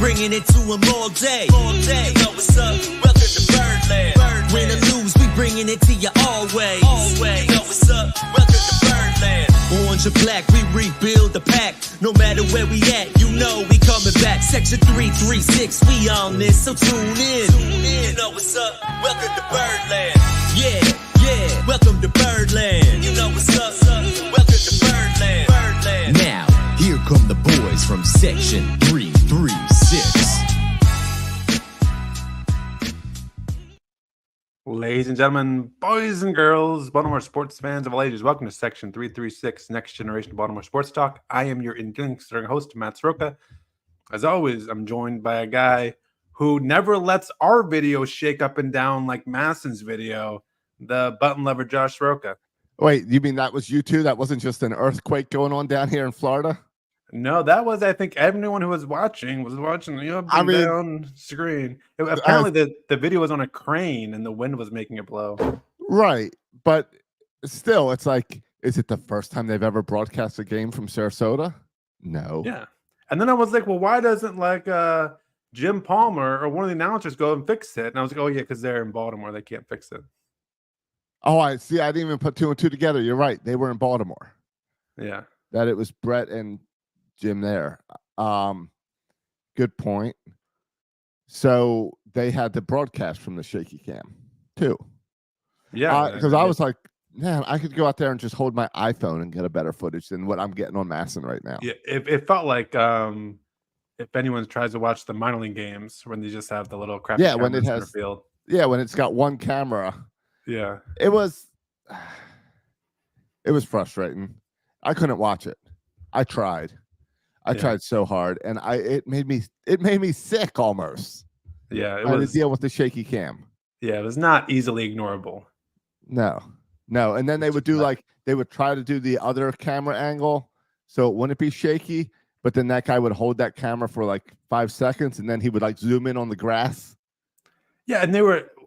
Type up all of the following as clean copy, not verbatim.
bringing it to them all day. All day. You know what's up? Welcome to Birdland. Win or lose, we bringing it to you always. Always. You know what's up? Welcome to Birdland. Orange or black, we rebuild the pack. No matter where we at, you know we coming back. Section 336, we on this, so tune in. You know what's up? Welcome to Birdland. Yeah, welcome to Birdland. You know what's up? Welcome to Birdland. Birdland. Now, here come the boys from Section 336. Ladies and gentlemen, boys and girls, Baltimore sports fans of all ages, welcome to Section 336, Next Generation Baltimore Sports Talk. I am your starring host, Matt Soroka. As always, I'm joined by a guy who never lets our video shake up and down like Masson's video, the button lover, Josh Soroka. Wait, you mean that was you too? That wasn't just an earthquake going on down here in Florida? No, that was, I think, everyone who was watching the up and down screen. Apparently, the video was on a crane and the wind was making it blow. Right. But still, it's like, is it the first time they've ever broadcast a game from Sarasota? No. Yeah. And then I was like, well, why doesn't Jim Palmer or one of the announcers go and fix it? And I was like, oh, yeah, because they're in Baltimore. They can't fix it. Oh, I see. I didn't even put two and two together. You're right. They were in Baltimore. Yeah. That it was Brett and Jim there. Good point. So they had the broadcast from the shaky cam too. Yeah, because I was like, man, I could go out there and just hold my iPhone and get a better footage than what I'm getting on Masson right now. Yeah, it felt like if anyone tries to watch the minor league games when they just have the little crappy when it has field. Yeah, when it's got one camera. Yeah, it was frustrating. I couldn't watch it. I tried. I tried so hard, and it made me sick almost. Yeah, it was to deal with the shaky cam. Yeah, it was not easily ignorable. No, and then they would do they would try to do the other camera angle, so it wouldn't be shaky. But then that guy would hold that camera for like 5 seconds, and then he would zoom in on the grass. Yeah, and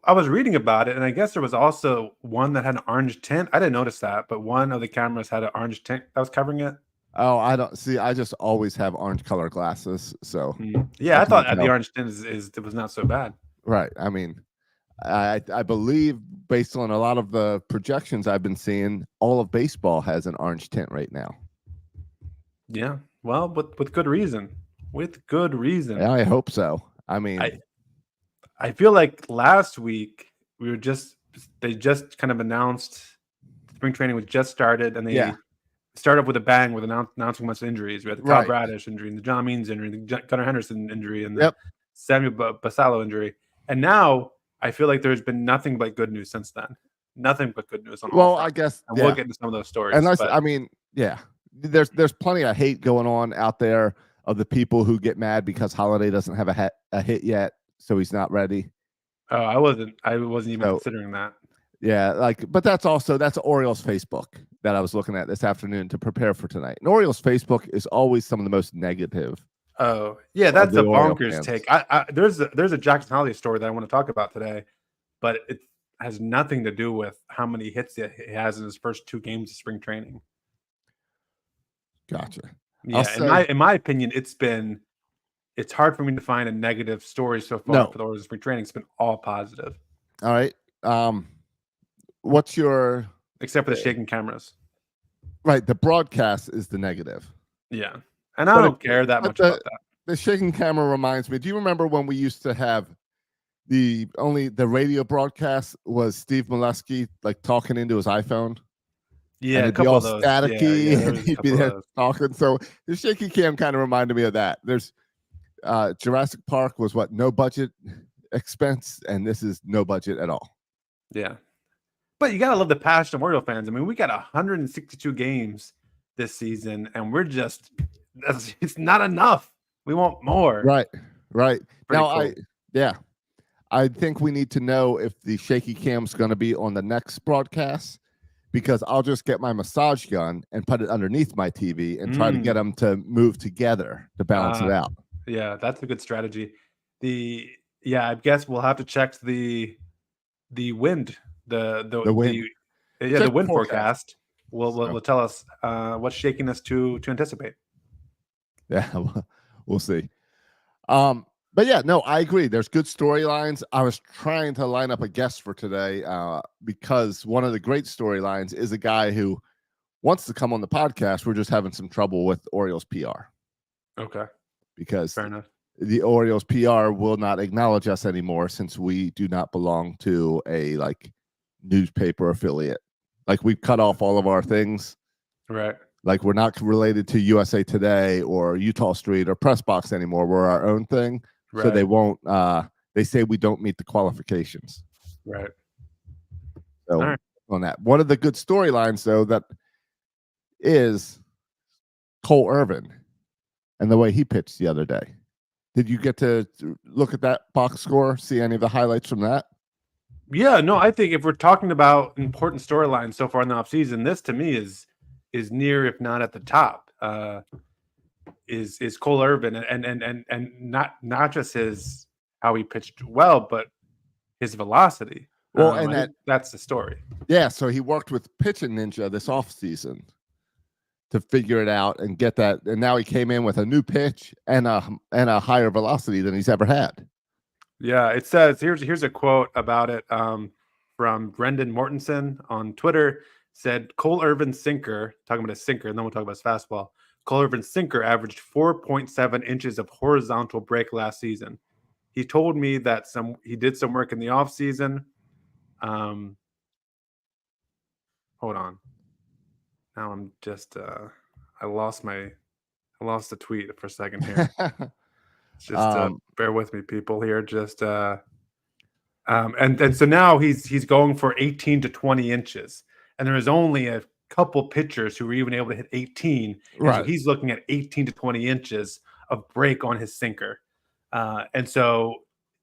I was reading about it, and I guess there was also one that had an orange tint. I didn't notice that, but one of the cameras had an orange tint that was covering it. Oh, I don't see. I just always have orange color glasses. So yeah, I thought the orange tint it was not so bad. Right. I mean, I believe based on a lot of the projections I've been seeing, all of baseball has an orange tint right now. Yeah. Well, with good reason. With good reason. Yeah, I hope so. I mean, I feel like last week they just kind of announced spring training was just started, and they started up with a bang with announcing a bunch of injuries. We had the Kyle Bradish injury, and the John Means injury, and the Gunnar Henderson injury, and the Samuel Basallo injury. And now I feel like there's been nothing but good news since then. Nothing but good news on all fronts. I guess we'll get into some of those stories. There's plenty of hate going on out there of the people who get mad because Holiday doesn't have a hit yet, so he's not ready. Oh, I wasn't even considering that. Yeah, but that's Orioles Facebook that I was looking at this afternoon to prepare for tonight. And Orioles Facebook is always some of the most negative. Oh, yeah, that's a bonkers take. There's a Jackson Holiday story that I want to talk about today, but it has nothing to do with how many hits he has in his first 2 games of spring training. Gotcha. Yeah, in my opinion, it's hard for me to find a negative story so far for the Orioles spring training. It's been all positive. All right. What's your except for the shaking cameras? Right, the broadcast is the negative. Yeah, and I don't care that much about that. The shaking camera reminds me. Do you remember when we used to have the radio broadcast was Steve Molesky talking into his iPhone? Yeah, and it'd be all staticky, and he'd be there talking. So the shaky cam kind of reminded me of that. There's Jurassic Park was no budget expense, and this is no budget at all. Yeah. But you gotta love the passion of Oriole fans. I mean, we got 162 games this season, and it's not enough. We want more. Right. Now, cool. I think we need to know if the shaky cam's going to be on the next broadcast, because I'll just get my massage gun and put it underneath my TV and try to get them to move together to balance it out. Yeah, that's a good strategy. I guess we'll have to check the wind. The wind forecast will tell us what's shaking us to anticipate. Yeah, we'll see. But yeah, no, I agree. There's good storylines. I was trying to line up a guest for today because one of the great storylines is a guy who wants to come on the podcast. We're just having some trouble with Orioles PR. Okay. Because fair enough. The Orioles PR will not acknowledge us anymore since we do not belong to a like newspaper affiliate. Like we've cut off all of our things. Right. Like we're not related to USA Today or Utah Street or Press Box anymore. We're our own thing. Right. So they won't they say we don't meet the qualifications. Right. So right. On that. One of the good storylines though that is Cole Irvin and the way he pitched the other day. Did you get to look at that box score? See any of the highlights from that? Yeah, no, I think if we're talking about important storylines so far in the offseason, this to me is near, if not at the top. Is Cole Irvin and not just his how he pitched well, but his velocity. Well, and that's the story. Yeah, so he worked with Pitching Ninja this offseason to figure it out and get that, and now he came in with a new pitch and a higher velocity than he's ever had. Yeah, it says here's a quote about it from Brendan Mortensen on Twitter. Said Cole Irvin's sinker, talking about his sinker, and then we'll talk about his fastball. Cole Irvin's sinker averaged 4.7 inches of horizontal break last season. He told me that he did some work in the offseason. Hold on. Now I'm just I lost the tweet for a second here. Just bear with me, people here. Just and so now he's going for 18 to 20 inches. And there is only a couple pitchers who were even able to hit 18. Right. So he's looking at 18 to 20 inches of break on his sinker. And so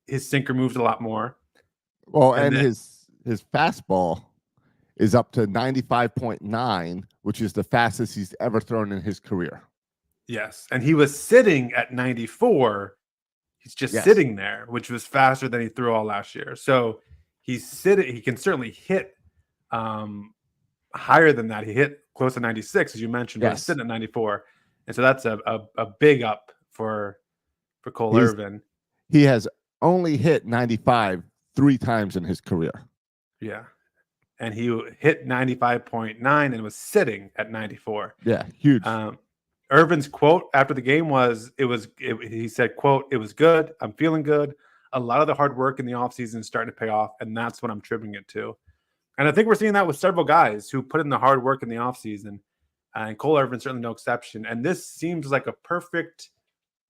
his sinker moves a lot more. Well, and then his fastball is up to 95.9, which is the fastest he's ever thrown in his career. Yes. And he was sitting at 94. He's just sitting there, which was faster than he threw all last year. So he's sitting. He can certainly hit higher than that. He hit close to 96, as you mentioned, but he's sitting at 94. And so that's a big up for Cole Irvin. He has only hit 95 3 times in his career. Yeah. And he hit 95.9 and was sitting at 94. Yeah, huge. Irvin's quote after the game was, he said, quote, "It was good. I'm feeling good. A lot of the hard work in the offseason is starting to pay off, and that's what I'm tripping it to." And I think we're seeing that with several guys who put in the hard work in the offseason. And Cole Irvin's certainly no exception. And this seems like a perfect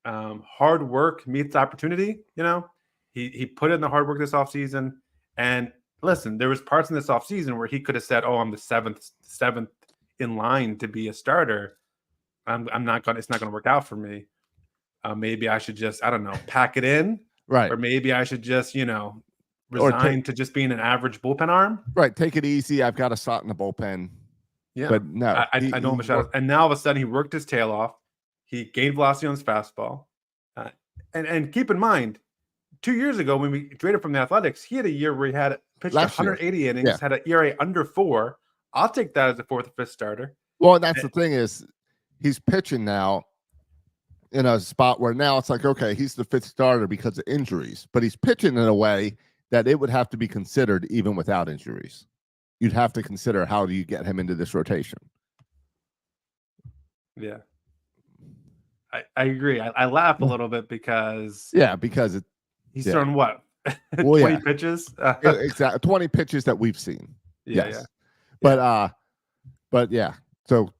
hard work meets opportunity. You know, he put in the hard work this offseason. And listen, there was parts in this offseason where he could have said, "Oh, I'm the seventh in line to be a starter. I'm not gonna. It's not gonna work out for me. Maybe I should just, I don't know, pack it in, right? Or maybe I should just, resign to just being an average bullpen arm. Right. Take it easy. I've got a slot in the bullpen. Yeah. But no, I know him a shot. And now all of a sudden he worked his tail off. He gained velocity on his fastball. And keep in mind, 2 years ago when we traded from the Athletics, he had a year where he had pitched 180 innings, had an ERA under 4. I'll take that as a 4th or 5th starter. Well, that's the thing is he's pitching now in a spot where now it's like, okay, he's the 5th starter because of injuries, but he's pitching in a way that it would have to be considered even without injuries. You'd have to consider, how do you get him into this rotation? Yeah. I agree. I laugh a little bit because he's thrown what? 20 pitches? Exactly. 20 pitches that we've seen. Yeah. But yeah. So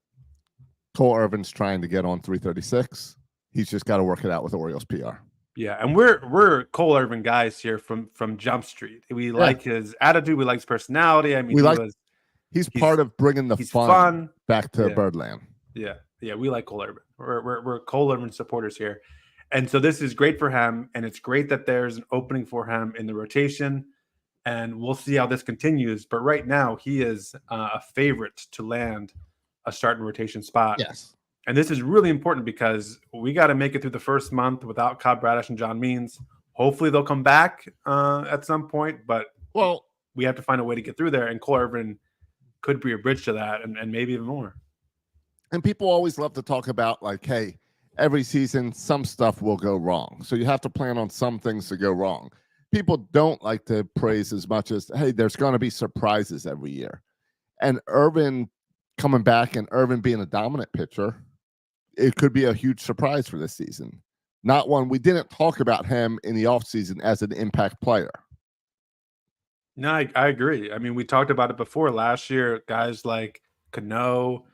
Cole Irvin's trying to get on 336. He's just got to work it out with Orioles PR. Yeah, and we're Cole Irvin guys here from Jump Street. We like his attitude. We like his personality. I mean, he's part of bringing the fun back to Birdland. Yeah, we like Cole Irvin. We're Cole Irvin supporters here, and so this is great for him. And it's great that there's an opening for him in the rotation. And we'll see how this continues. But right now, he is a favorite to land a starting rotation spot. Yes. And this is really important because we got to make it through the first month without Cobb Bradish and John Means. Hopefully they'll come back at some point, but we have to find a way to get through there. And Cole Irvin could be a bridge to that and maybe even more. And people always love to talk about like, hey, every season some stuff will go wrong. So you have to plan on some things to go wrong. People don't like to praise as much as, hey, there's going to be surprises every year. And Irvin coming back and Irvin being a dominant pitcher, it could be a huge surprise for this season. Not one we didn't talk about him in the offseason as an impact player. No, I agree. I mean, we talked about it before last year. Guys like Cano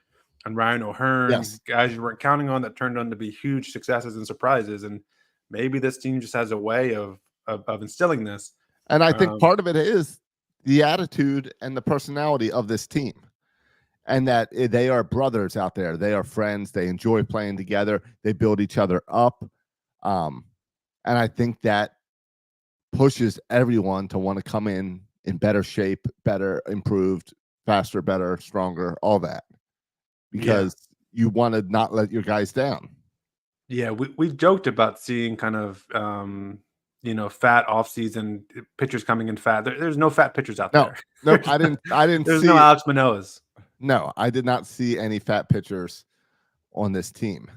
and Ryan O'Hearn, Yes. guys you weren't counting on that turned out to be huge successes and surprises. And maybe this team just has a way of instilling this. And I think part of it is the attitude and the personality of this team. And that they are brothers out there. They are friends. They enjoy playing together. They build each other up. And I think that pushes everyone to want to come in better shape, better, improved, faster, better, stronger, all that. Because you want to not let your guys down. Yeah, we've joked about seeing kind of fat off-season pitchers coming in fat. There's no fat pitchers out there. Nope, I didn't There's see no Alex Manoahs. No, I did not see any fat pitchers on this team.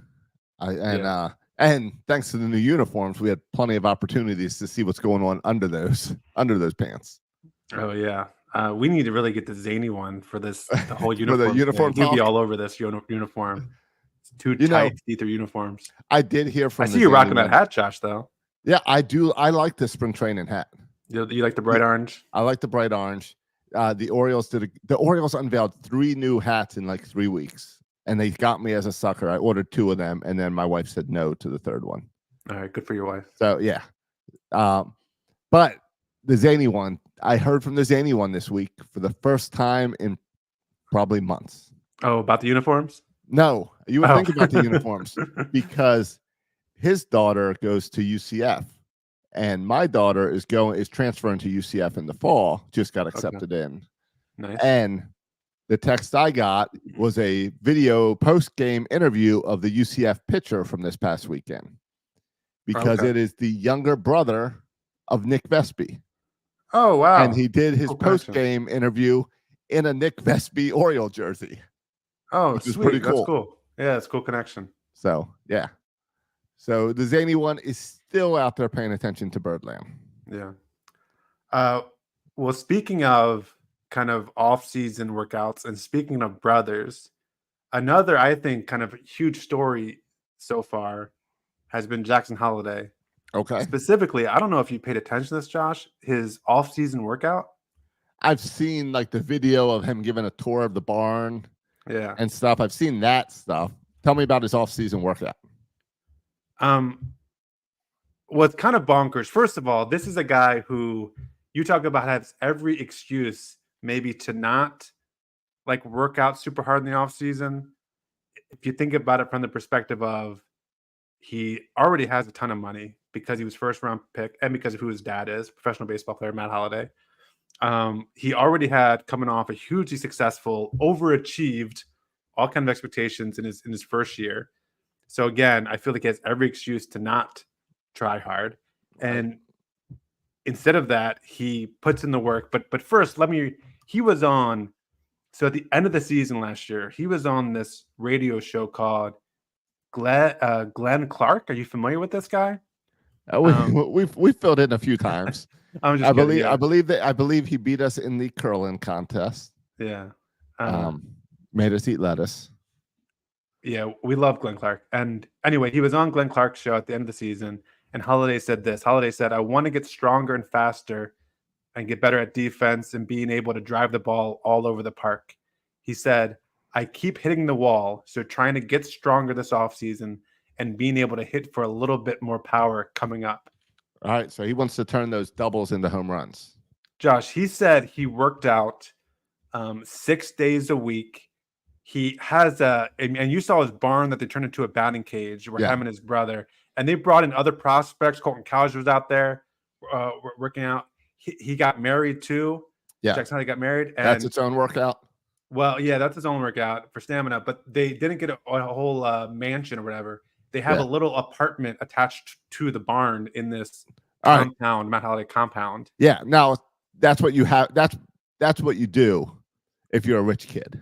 And thanks to the new uniforms, we had plenty of opportunities to see what's going on under those pants. Oh yeah, we need to really get the zany one for the whole uniform. For the uniform We'd be all over this uniform. It's too tight, see-through uniforms. I did hear from. I see you rocking that hat, Josh. Though. Yeah, I do. I like the spring training hat. You like the bright orange? I like the bright orange. The Orioles unveiled 3 new hats in like 3 weeks, and they got me as a sucker. I ordered 2 of them, and then my wife said no to the third one. All right, good for your wife. So yeah, but the zany one, I heard from the zany one this week for the first time in probably months. Oh, about the uniforms? No, you would think about the uniforms because his daughter goes to UCF. And my daughter is transferring to UCF in the fall. Just got accepted in. Nice. And the text I got was a video post-game interview of the UCF pitcher from this past weekend, because it is the younger brother of Nick Vespi. Oh wow! And he did his post-game interview in a Nick Vespi Oriole jersey. Oh, which is sweet. pretty cool. That's cool. Yeah, it's a cool connection. So yeah. So the zany one is still out there paying attention to Birdland. Yeah. Well, speaking of kind of off-season workouts and speaking of brothers, another, I think, kind of huge story so far has been Jackson Holliday. Okay. Specifically, I don't know if you paid attention to this, Josh, his off-season workout. I've seen like the video of him giving a tour of the barn and stuff. I've seen that stuff. Tell me about his off-season workout. What's kind of bonkers, first of all, this is a guy who you talk about has every excuse maybe to not like work out super hard in the off season. If you think about it from the perspective of he already has a ton of money because he was first round pick and because of who his dad is, professional baseball player Matt Holliday. He already had coming off a hugely successful, overachieved all kinds of expectations in his first year. So again, I feel like he has every excuse to not try hard. And instead of that, he puts in the work. But first, he was on, so at the end of the season last year, he was on this radio show called Glenn Clark. Are you familiar with this guy? We've filled in a few times. I believe he beat us in the curling contest. Yeah. Made us eat lettuce. Yeah, we love Glenn Clark. And anyway, he was on Glenn Clark's show at the end of the season, and Holliday said this. Holliday said, I want to get stronger and faster and get better at defense and being able to drive the ball all over the park. He said, I keep hitting the wall, so trying to get stronger this offseason and being able to hit for a little bit more power coming up. All right, so he wants to turn those doubles into home runs. Josh, he said he worked out 6 days a week. He has and you saw his barn that they turned into a batting cage where him and his brother, and they brought in other prospects. Colton Cowser was out there working out. He got married too. Yeah. Jackson Holliday got married. And, that's its own workout. Well, yeah, that's his own workout for stamina, but they didn't get a whole mansion or whatever. They have a little apartment attached to the barn in this compound, Matt Holliday compound. Yeah. Now that's what you have. That's what you do if you're a rich kid.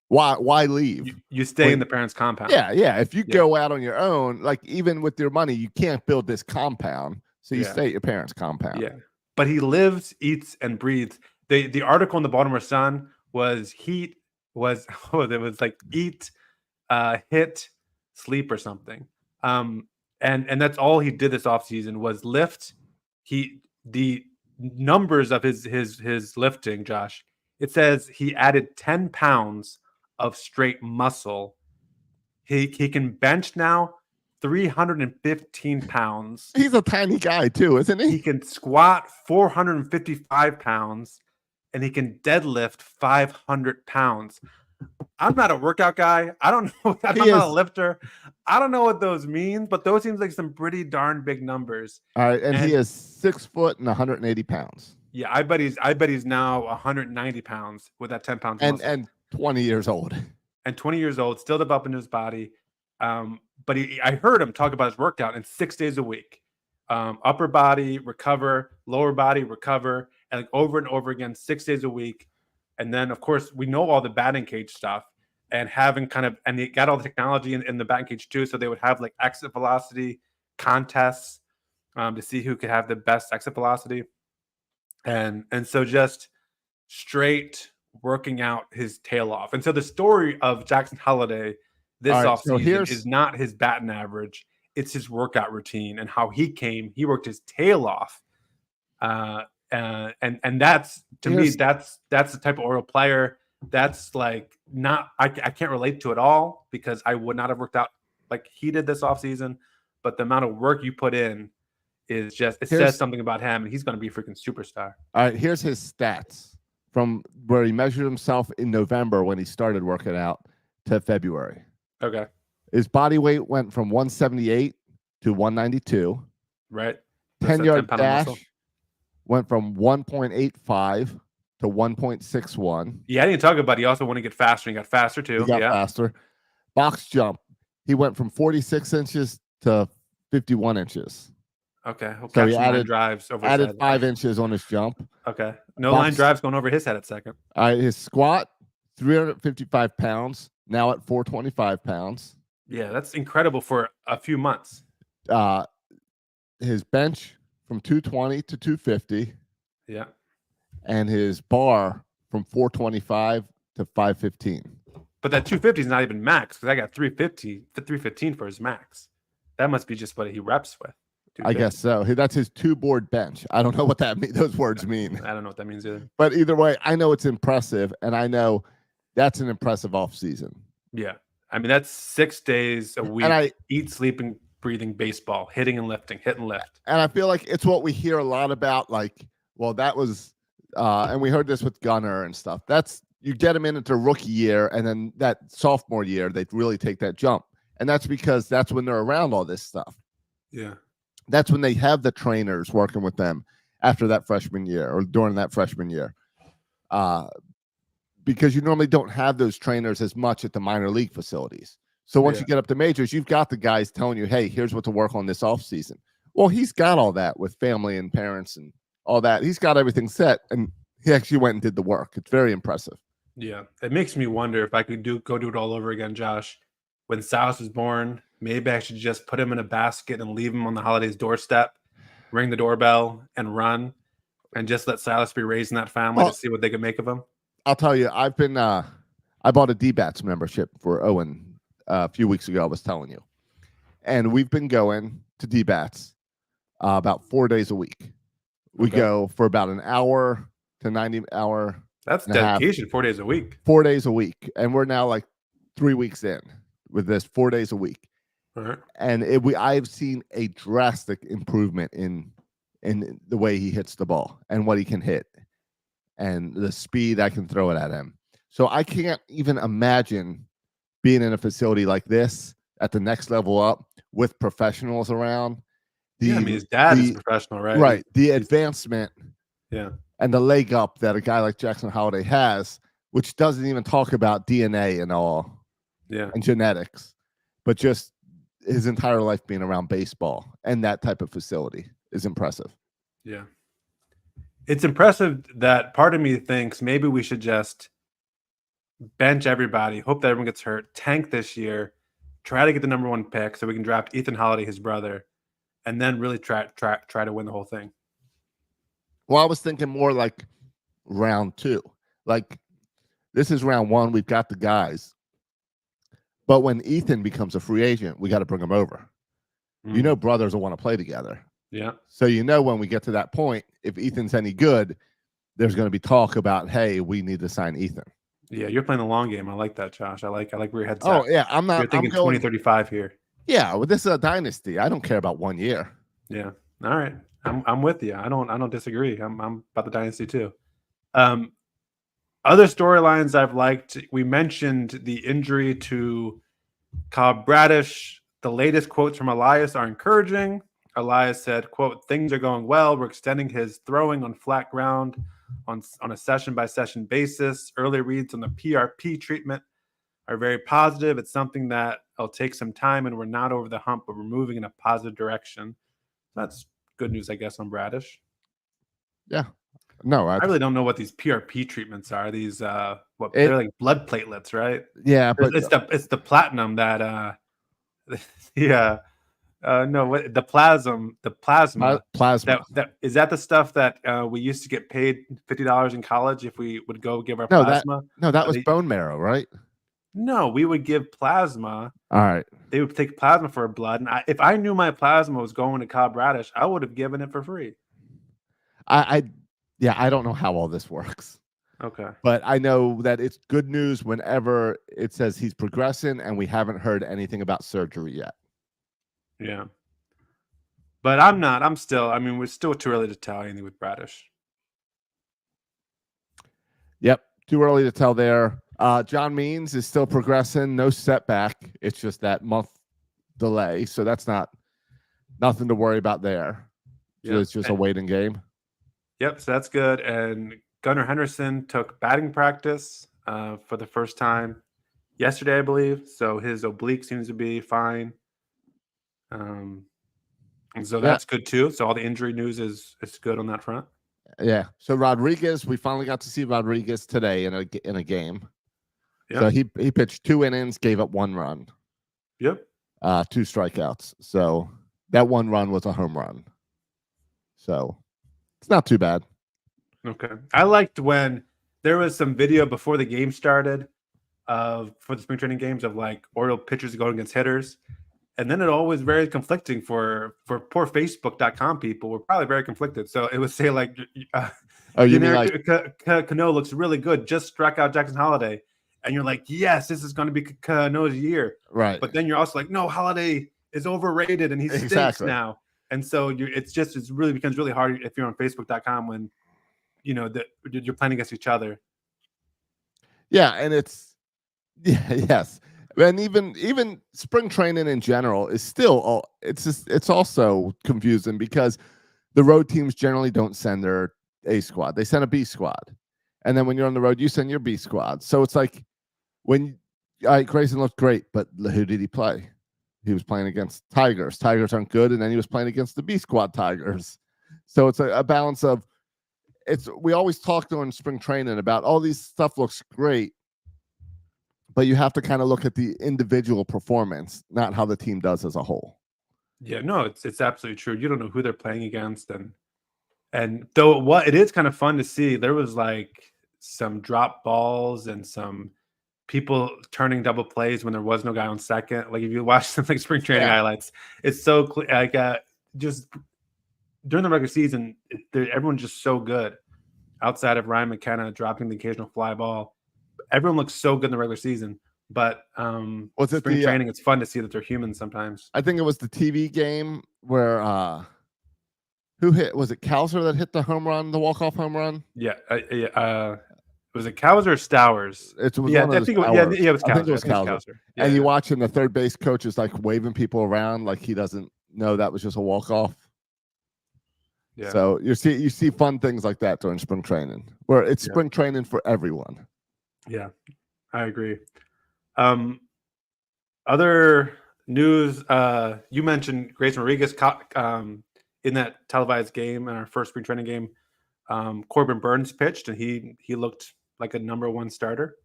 Why leave? You stay in the parents' compound. Yeah. If you go out on your own, like even with your money, you can't build this compound. So you stay at your parents' compound. Yeah. But he lives, eats, and breathes. The article in the Baltimore Sun was it was like eat, hit, sleep, or something. And that's all he did this offseason was lift. The numbers of his lifting, Josh, it says he added 10 pounds of straight muscle. He can bench now 315 pounds. He's a tiny guy too, isn't he? He can squat 455 pounds, and he can deadlift 500 pounds. I'm not a workout guy. I don't know. I'm not a lifter. I don't know what those mean, but those seems like some pretty darn big numbers. All right, and he is 6 foot and 180 pounds. Yeah, I bet he's now 190 pounds with that 10 pounds muscle. And 20 years old. And 20 years old, still developing his body. But I heard him talk about his workout in 6 days a week. Upper body, recover, lower body, recover, and like over and over again, 6 days a week. And then, of course, we know all the batting cage stuff and and they got all the technology in the batting cage too. So they would have like exit velocity contests to see who could have the best exit velocity. And so just straight working out his tail off. And so the story of Jackson Holliday this offseason is not his batting average. It's his workout routine and how he worked his tail off. And that's, to me, that's the type of Oriole player that's like I can't relate to at all because I would not have worked out like he did this offseason. But the amount of work you put in is just, says something about him, and he's going to be a freaking superstar. All right, here's his stats from where he measured himself in November when he started working out to February. Okay. His body weight went from 178 to 192. Right. 10-yard dash went from 1.85 to 1.61. Yeah, I didn't talk about it. He also wanted to get faster. He got faster too. He got faster. Box jump, he went from 46 inches to 51 inches. Okay. So he added 5 inches on his jump. Okay. No line drives going over his head at second. All right. His squat, 355 pounds, now at 425 pounds. Yeah, that's incredible for a few months. His bench from 220 to 250. Yeah. And his bar from 425 to 515. But that 250 is not even max because I got 315 for his max. That must be just what he reps with. I guess so. That's his 2-board bench. I don't know what those words mean. I don't know what that means either. But either way, I know it's impressive, and I know that's an impressive offseason. Yeah. I mean, that's 6 days a week. And eat, sleeping, breathing baseball, hitting and lifting, hit and lift. And I feel like it's what we hear a lot about, like, well, that was and we heard this with Gunnar and stuff. That's you get him into rookie year, and then that sophomore year, they really take that jump. And that's because that's when they're around all this stuff. Yeah. That's when they have the trainers working with them after that freshman year or during that freshman year. Because you normally don't have those trainers as much at the minor league facilities. So once you get up to majors, you've got the guys telling you, hey, here's what to work on this offseason. Well, he's got all that with family and parents and all that. He's got everything set, and he actually went and did the work. It's very impressive. Yeah. It makes me wonder if I could go do it all over again, Josh. When Silas was born, maybe I should just put him in a basket and leave him on the Holiday's doorstep, ring the doorbell, and run, and just let Silas be raised in that family to see what they can make of him. I'll tell you, I've been I bought a D-Bats membership for Owen a few weeks ago, I was telling you. And we've been going to D-Bats about 4 days a week. We go for about an hour to 90 hour. That's dedication, 4 days a week. 4 days a week. And we're now like 3 weeks in with this 4 days a week. Uh-huh. And I've seen a drastic improvement in the way he hits the ball and what he can hit and the speed I can throw it at him. So I can't even imagine being in a facility like this at the next level up with professionals around. His dad is a professional, right? Right. The advancement and the leg up that a guy like Jackson Holliday has, which doesn't even talk about DNA and all and genetics, but just his entire life being around baseball and that type of facility is impressive. Yeah. It's impressive that part of me thinks maybe we should just bench everybody, hope that everyone gets hurt, tank this year, try to get the number 1 pick so we can draft Ethan Holiday, his brother, and then really try to win the whole thing. Well, I was thinking more like round 2. Like, this is round 1. We've got the guys. But when Ethan becomes a free agent, we got to bring him over. You know, brothers will want to play together. Yeah. So, you know, when we get to that point, if Ethan's any good, there's going to be talk about, hey, we need to sign Ethan. Yeah, you're playing the long game. I like that, Josh. I like where your head's at. Oh, yeah. I'm not. You're thinking 2035 here. Yeah, well, this is a dynasty. I don't care about 1 year. Yeah. All right. I'm with you. I don't disagree. I'm about the dynasty too. Other storylines I've liked. We mentioned the injury to Cobb Bradish. The latest quotes from Elias are encouraging. Elias said, quote, "Things are going well. We're extending his throwing on flat ground on a session-by-session basis. Early reads on the PRP treatment are very positive. It's something that will take some time, and we're not over the hump, but we're moving in a positive direction." That's good news, I guess, on Bradish. Yeah. No, I really don't know what these PRP treatments are. These they're like blood platelets, right? Yeah, but it's the platinum that yeah. No, the plasma. Plasma. That is that the stuff that we used to get paid $50 in college if we would go give our plasma? That was bone marrow, right? No, we would give plasma. All right. They would take plasma for blood, and if I knew my plasma was going to Cobb Bradish, I would have given it for free. I don't know how all this works. Okay. But I know that it's good news whenever it says he's progressing, and we haven't heard anything about surgery yet. Yeah. But I'm not. I'm still. I mean, we're still too early to tell anything with Bradish. Yep. Too early to tell there. John Means is still progressing. No setback. It's just that month delay. So that's nothing to worry about there. Yep. So it's just a waiting game. Yep. So that's good. And Gunnar Henderson took batting practice for the first time yesterday, I believe. So his oblique seems to be fine. And so that's good too. So all the injury news is good on that front. Yeah. So Rodriguez, we finally got to see Rodriguez today in a game. Yep. So he pitched 2 innings, gave up 1 run. Yep. 2 strikeouts. So that 1 run was a home run. So it's not too bad. Okay. I liked when there was some video before the game started for the spring training games of like Oriole pitchers going against hitters. And then it always very conflicting for poor Facebook.com people. We're probably very conflicted. So it would say like, you mean like Cano looks really good, just struck out Jackson Holiday. And you're like, yes, this is going to be Cano's year. Right. But then you're also like, no, Holiday is overrated and he stinks now. And so it really becomes really hard if you're on Facebook.com when, you know, that you're playing against each other. Yeah. And yes. And even spring training in general is still it's also confusing because the road teams generally don't send their A squad. They send a B squad. And then when you're on the road, you send your B squad. So it's like Grayson looked great, but who did he play? He was playing against Tigers. Tigers aren't good, and then he was playing against the B squad Tigers. So it's a balance of we always talk during spring training about all these stuff looks great. But you have to kind of look at the individual performance, not how the team does as a whole. Yeah, no, it's absolutely true. You don't know who they're playing against, and though it is kind of fun to see. There was like some drop balls and some people turning double plays when there was no guy on second. Like if you watch some like spring training highlights, it's so clear. Like just during the regular season, everyone's just so good. Outside of Ryan McKenna dropping the occasional fly ball. Everyone looks so good in the regular season, but spring training, it's fun to see that they're human sometimes. I think it was the TV game where who hit? Was it Kowser that hit the home run, the walk-off home run? Yeah. Was it Kowser or Stowers? It was it was Kowser. I think it was Kowser. Yeah, and you watch him, the third base coach is like waving people around like he doesn't know that was just a walk-off. Yeah. So you see fun things like that during spring training, where it's spring training for everyone. Yeah, I agree. Other news, you mentioned Grayson Rodriguez in that televised game, in our first spring training game. Corbin Burns pitched, and he looked like a number 1 starter.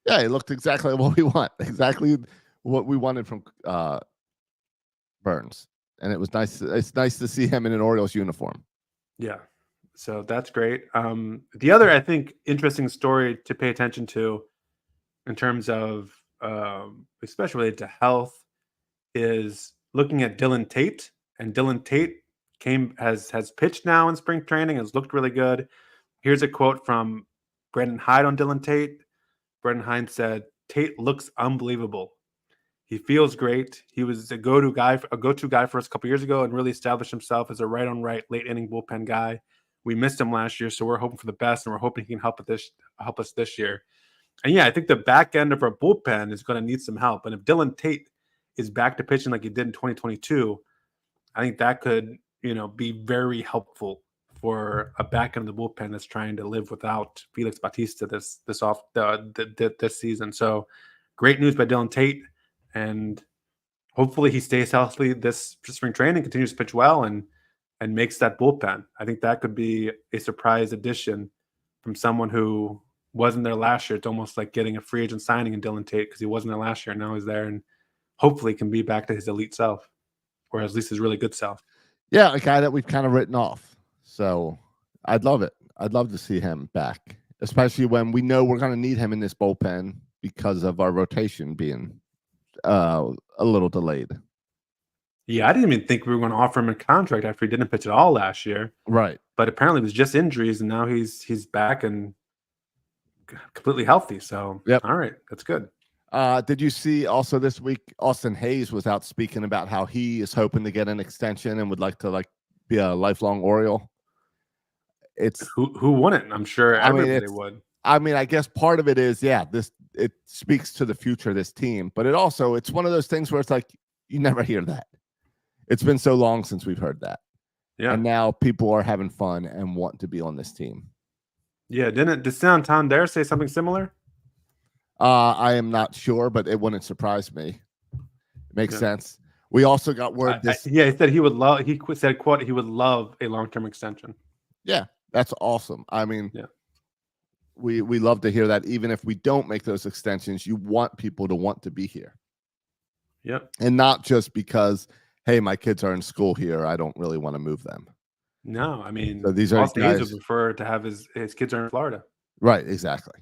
Yeah, he looked exactly what we want. Exactly what we wanted from Burns. And it was nice. It's nice to see him in an Orioles uniform. Yeah. So that's great. The other, I think, interesting story to pay attention to in terms of, especially related to health, is looking at Dylan Tate. And Dylan Tate has pitched now in spring training, has looked really good. Here's a quote from Brandon Hyde on Dylan Tate. Brandon Hyde said, "Tate looks unbelievable. He feels great. He was a go-to guy for us a couple years ago and really established himself as a right-on-right late inning bullpen guy. We missed him last year, so we're hoping for the best, and we're hoping he can help us this year." And yeah, I think the back end of our bullpen is going to need some help. And if Dylan Tate is back to pitching like he did in 2022, I think that could, be very helpful for a back end of the bullpen that's trying to live without Felix Bautista this season. So great news by Dylan Tate, and hopefully he stays healthy this spring training, continues to pitch well, and makes that bullpen. I think that could be a surprise addition from someone who wasn't there last year. It's almost like getting a free agent signing in Dylan Tate because he wasn't there last year. And now he's there and hopefully can be back to his elite self, or at least his really good self. Yeah, a guy that we've kind of written off. So I'd love it. I'd love to see him back, especially when we know we're going to need him in this bullpen because of our rotation being a little delayed. Yeah, I didn't even think we were going to offer him a contract after he didn't pitch at all last year. Right. But apparently it was just injuries, and now he's back and completely healthy. So, yep. All right, that's good. Did you see also this week, Austin Hayes was out speaking about how he is hoping to get an extension and would like to be a lifelong Oriole? It's who wouldn't? I'm sure everybody would. I mean, I guess part of it is, it speaks to the future of this team, but it's one of those things where it's like, you never hear that. It's been so long since we've heard that. Yeah. And now people are having fun and want to be on this team. Yeah. Did Santander say something similar? I am not sure, but it wouldn't surprise me. It makes sense. We also got word he said he would love, he said, quote, he would love a long-term extension. Yeah, that's awesome. I mean, we love to hear that. Even if we don't make those extensions, you want people to want to be here. Yep. And not just because, hey, my kids are in school here, I don't really want to move them. No, I mean, so these are Austin Hayes would prefer to have his kids are in Florida. Right, exactly.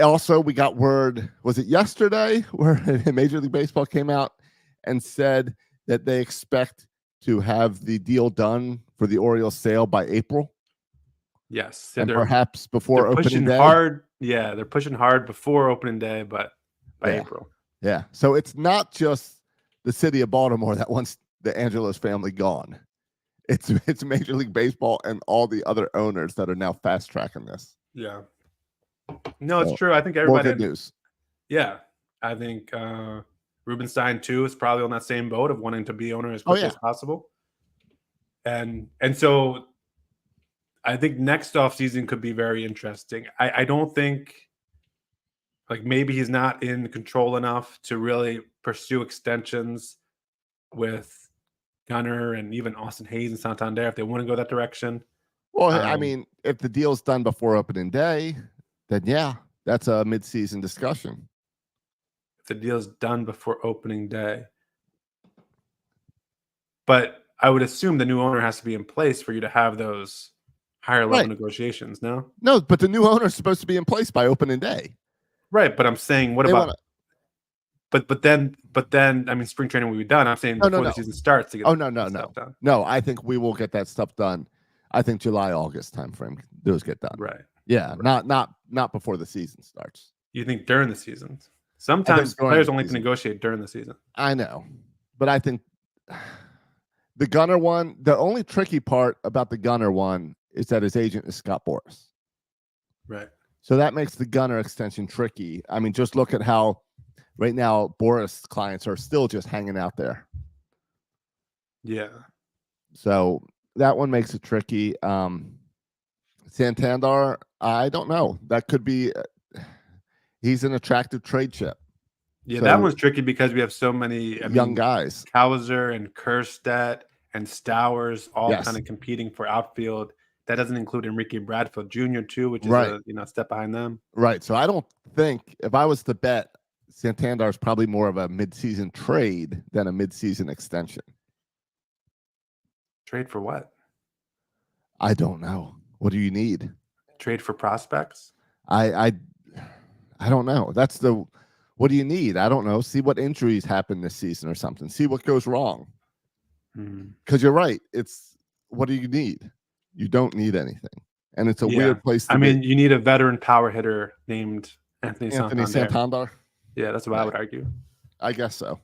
Also, we got word, was it yesterday, where Major League Baseball came out and said that they expect to have the deal done for the Orioles sale by April? Yes. And perhaps before opening day? Hard. Yeah, they're pushing hard before opening day, but by April. Yeah. So it's not just the city of Baltimore that wants the Angelos family gone. It's Major League Baseball and all the other owners that are now fast-tracking this. Yeah. No, it's true. I think everybody. More good news. Yeah, I think Rubenstein too is probably on that same boat of wanting to be owner as quickly as possible. And so, I think next off season could be very interesting. I don't think, maybe he's not in control enough to really pursue extensions with Gunnar and even Austin Hayes and Santander if they want to go that direction. Well, I mean, if the deal's done before opening day, then that's a mid-season discussion. If the deal's done before opening day. But I would assume the new owner has to be in place for you to have those higher level negotiations, no? No, but the new owner is supposed to be in place by opening day. Right, but I'm saying But then I mean spring training will be done. I'm saying before the season starts to get stuff done. No, I think we will get that stuff done. I think July, August timeframe, those get done. Right. Yeah, right. Not before the season starts. You think during the season? Sometimes players only can negotiate during the season. I know, but I think the Gunnar one, the only tricky part about the Gunnar one is that his agent is Scott Boras. Right. So that makes the Gunnar extension tricky. I mean, just look at how right now Boras clients are still just hanging out there. Yeah. So that one makes it tricky. Santander, I don't know. That could be. He's an attractive trade chip. Yeah, so, that one's tricky because we have so many young guys. Kauser and Kerstedt and Stowers all kind of competing for outfield. that doesn't include Enrique Bradfield Jr. too, which is Right. a step behind them. Right. So I don't think, if I was to bet, Santander is probably more of a midseason trade than a midseason extension. Trade for what? I don't know. What do you need? Trade for prospects? I don't know. What do you need? I don't know. See what injuries happen this season or something. See what goes wrong. Because you're right. It's what do you need? You don't need anything. And it's a weird place to be. I mean, you need a veteran power hitter named Anthony Santander. Yeah, that's what I would argue. I guess so.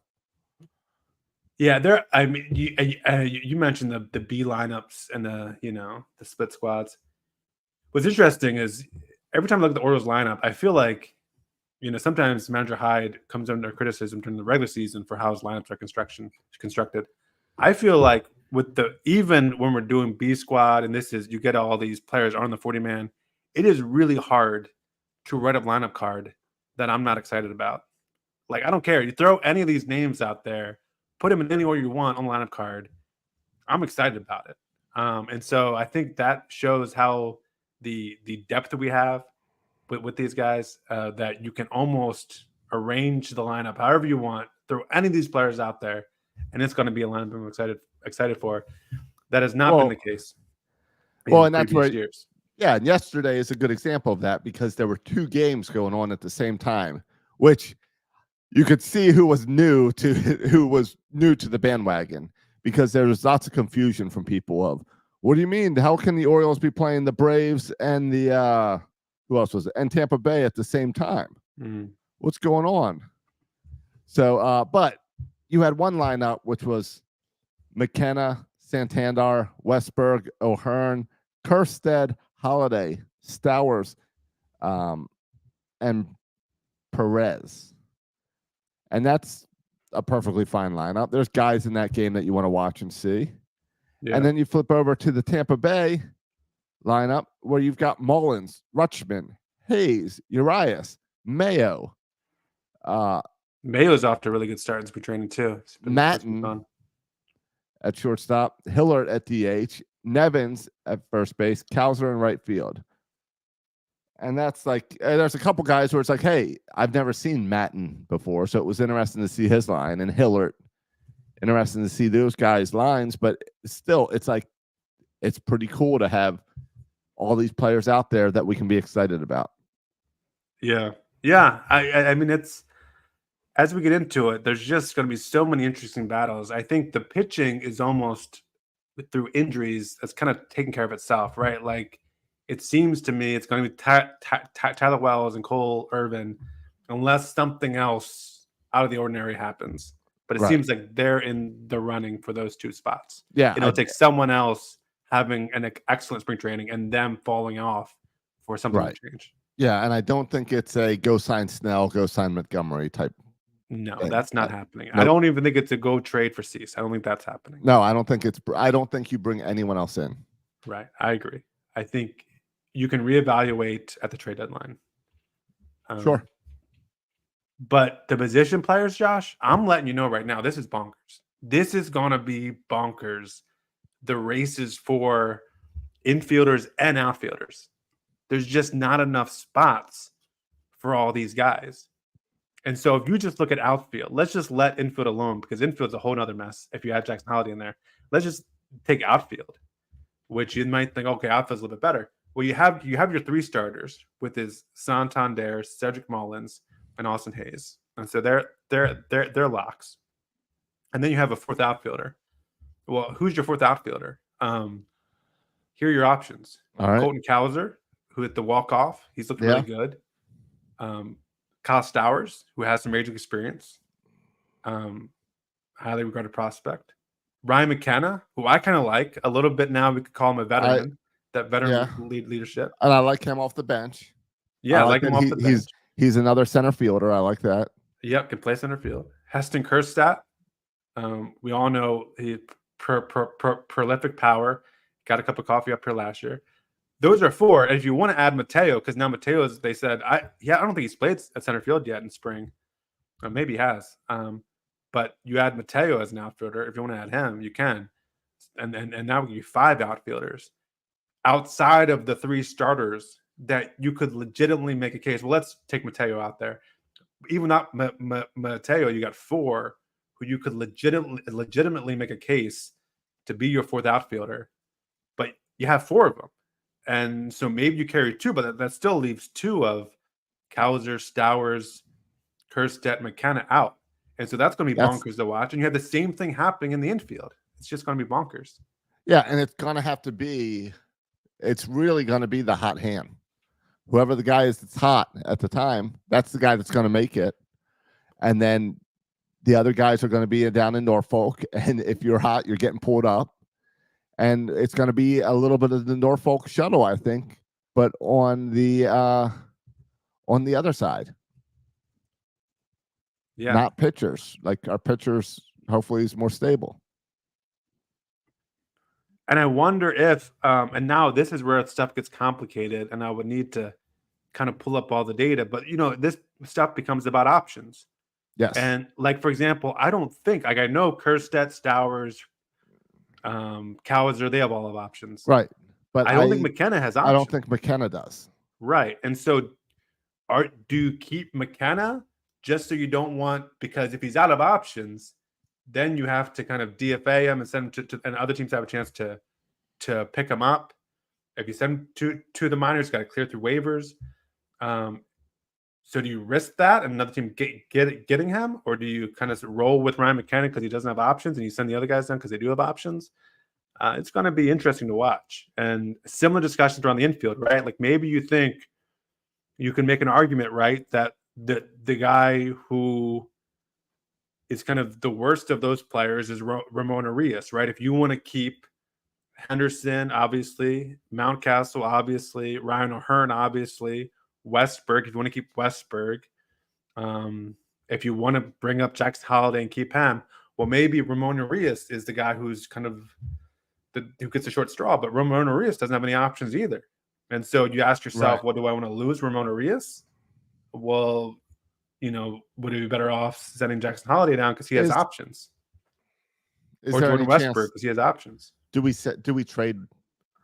Yeah, I mean, you mentioned the B lineups and the split squads. What's interesting is every time I look at the Orioles lineup, I feel like sometimes Manager Hyde comes under criticism during the regular season for how his lineups are constructed. I feel like even when we're doing B squad and you get all these players on the 40-man, it is really hard to write a lineup card that I'm not excited about. Like, I don't care. You throw any of these names out there, put them in any order you want on the lineup card. I'm excited about it. And so I think that shows how the depth that we have with these guys, that you can almost arrange the lineup however you want, throw any of these players out there, and it's going to be a lineup I'm excited for. That has not been the case in previous years. Yeah, and yesterday is a good example of that because there were two games going on at the same time, which you could see who was new to the bandwagon, because there was lots of confusion from people of, what do you mean? How can the Orioles be playing the Braves and the who else was it? And Tampa Bay at the same time? What's going on? So, but you had one lineup, which was McKenna, Santander, Westberg, O'Hearn, Kerstead, Holiday, Stowers, and Perez. And that's a perfectly fine lineup. There's guys in that game that you want to watch and see. Yeah. And then you flip over to the Tampa Bay lineup where you've got Mullins, Rutschman, Hayes, Urias, Mayo. Mayo's off to a really good start in spring training too. Matten at shortstop, Hillard at DH, Nevins at first base, Kowser in right field. And that's like, there's a couple guys where it's like, hey, I've never seen Matten before, so it was interesting to see his line, and Hillard, interesting to see those guys' lines, but still, it's like, it's pretty cool to have all these players out there that we can be excited about. Yeah. I mean, it's, as we get into it, there's just going to be so many interesting battles. I think the pitching is almost, through injuries, that's kind of taking care of itself, right? Like, it seems to me it's going to be Tyler Wells and Cole Irvin, unless something else out of the ordinary happens. But it seems like they're in the running for those two spots. Yeah, it'll take someone else having an excellent spring training and them falling off for something to change. Yeah, and I don't think it's a go sign Snell, go sign Montgomery type. No, that's not happening. Nope. I don't even think it's a go trade for Cease. I don't think that's happening. No, I don't think you bring anyone else in. Right, I agree. I think you can reevaluate at the trade deadline. Sure. But the position players, Josh, I'm letting you know right now, this is bonkers. This is going to be bonkers. The races for infielders and outfielders. There's just not enough spots for all these guys. And so if you just look at outfield, let's just let infield alone, because infield's a whole nother mess if you add Jackson Holiday in there. Let's just take outfield, which you might think, okay, outfield's a little bit better. Well, you have your three starters with his Santander, Cedric Mullins, and Austin Hayes, and so they're locks. And then you have a fourth outfielder. Well, who's your fourth outfielder? Here are your options. All right. Colton Cowser, who hit the walk-off. He's looking really good. Kyle Stowers, who has some major experience. Highly regarded prospect. Ryan McKenna, who I kind of like a little bit now. We could call him a veteran. That veteran leadership. And I like him off the bench. Yeah, I like him off the bench. He's another center fielder. I like that. Yep, can play center field. Heston Kjerstad. We all know he prolific power. Got a cup of coffee up here last year. Those are four. And if you want to add Mateo, because now Mateo, they said, I don't think he's played at center field yet in spring. Maybe he has. But you add Mateo as an outfielder. If you want to add him, you can. And now we give you five outfielders. outside of the 3 starters that you could legitimately make a case. Well, let's take Mateo out there. Even not Mateo, you got 4 who you could legitimately make a case to be your 4th outfielder, but you have 4 of them. And so maybe you carry 2, but that still leaves 2 of Cowser, Stowers, Kerstedt, McKenna out. And so that's going to be bonkers to watch. And you have the same thing happening in the infield. It's just going to be bonkers. Yeah, and it's going to have to be, it's really going to be the hot hand. Whoever the guy is that's hot at the time, that's the guy that's going to make it. And then the other guys are going to be down in Norfolk. And if you're hot, you're getting pulled up. And it's going to be a little bit of the Norfolk shuttle, I think, but on the other side. Yeah. Not pitchers. Like our pitchers, hopefully, is more stable. And I wonder if, and now this is where stuff gets complicated, and I would need to kind of pull up all the data. But, this stuff becomes about options. Yes. And, like, for example, I don't think, like, I know Kerstedt, Stowers, Cowser, they have all of options. Right. But I don't think McKenna has options. I don't think McKenna does. Right. And so do you keep McKenna just so you don't want, because if he's out of options, then you have to kind of DFA him and send him to and other teams have a chance to pick him up. If you send him to the minors, got to clear through waivers. So do you risk that and another team getting him, or do you kind of roll with Ryan McKenna because he doesn't have options and you send the other guys down because they do have options? It's going to be interesting to watch. And similar discussions around the infield, right? Like maybe you think you can make an argument, right, that the guy who is kind of the worst of those players is Ramon Arias, right? If you want to keep Henderson, obviously, Mountcastle, obviously, Ryan O'Hearn, obviously, Westberg, if you want to keep Westberg, if you want to bring up Jackson Holiday and keep him, well, maybe Ramon Arias is the guy who's kind of who gets a short straw, but Ramon Arias doesn't have any options either. And so you ask yourself, What do I want to lose, Ramon Arias? Well, would it be better off sending Jackson Holiday down because he has options? Or Jordan Westberg because he has options? Do we trade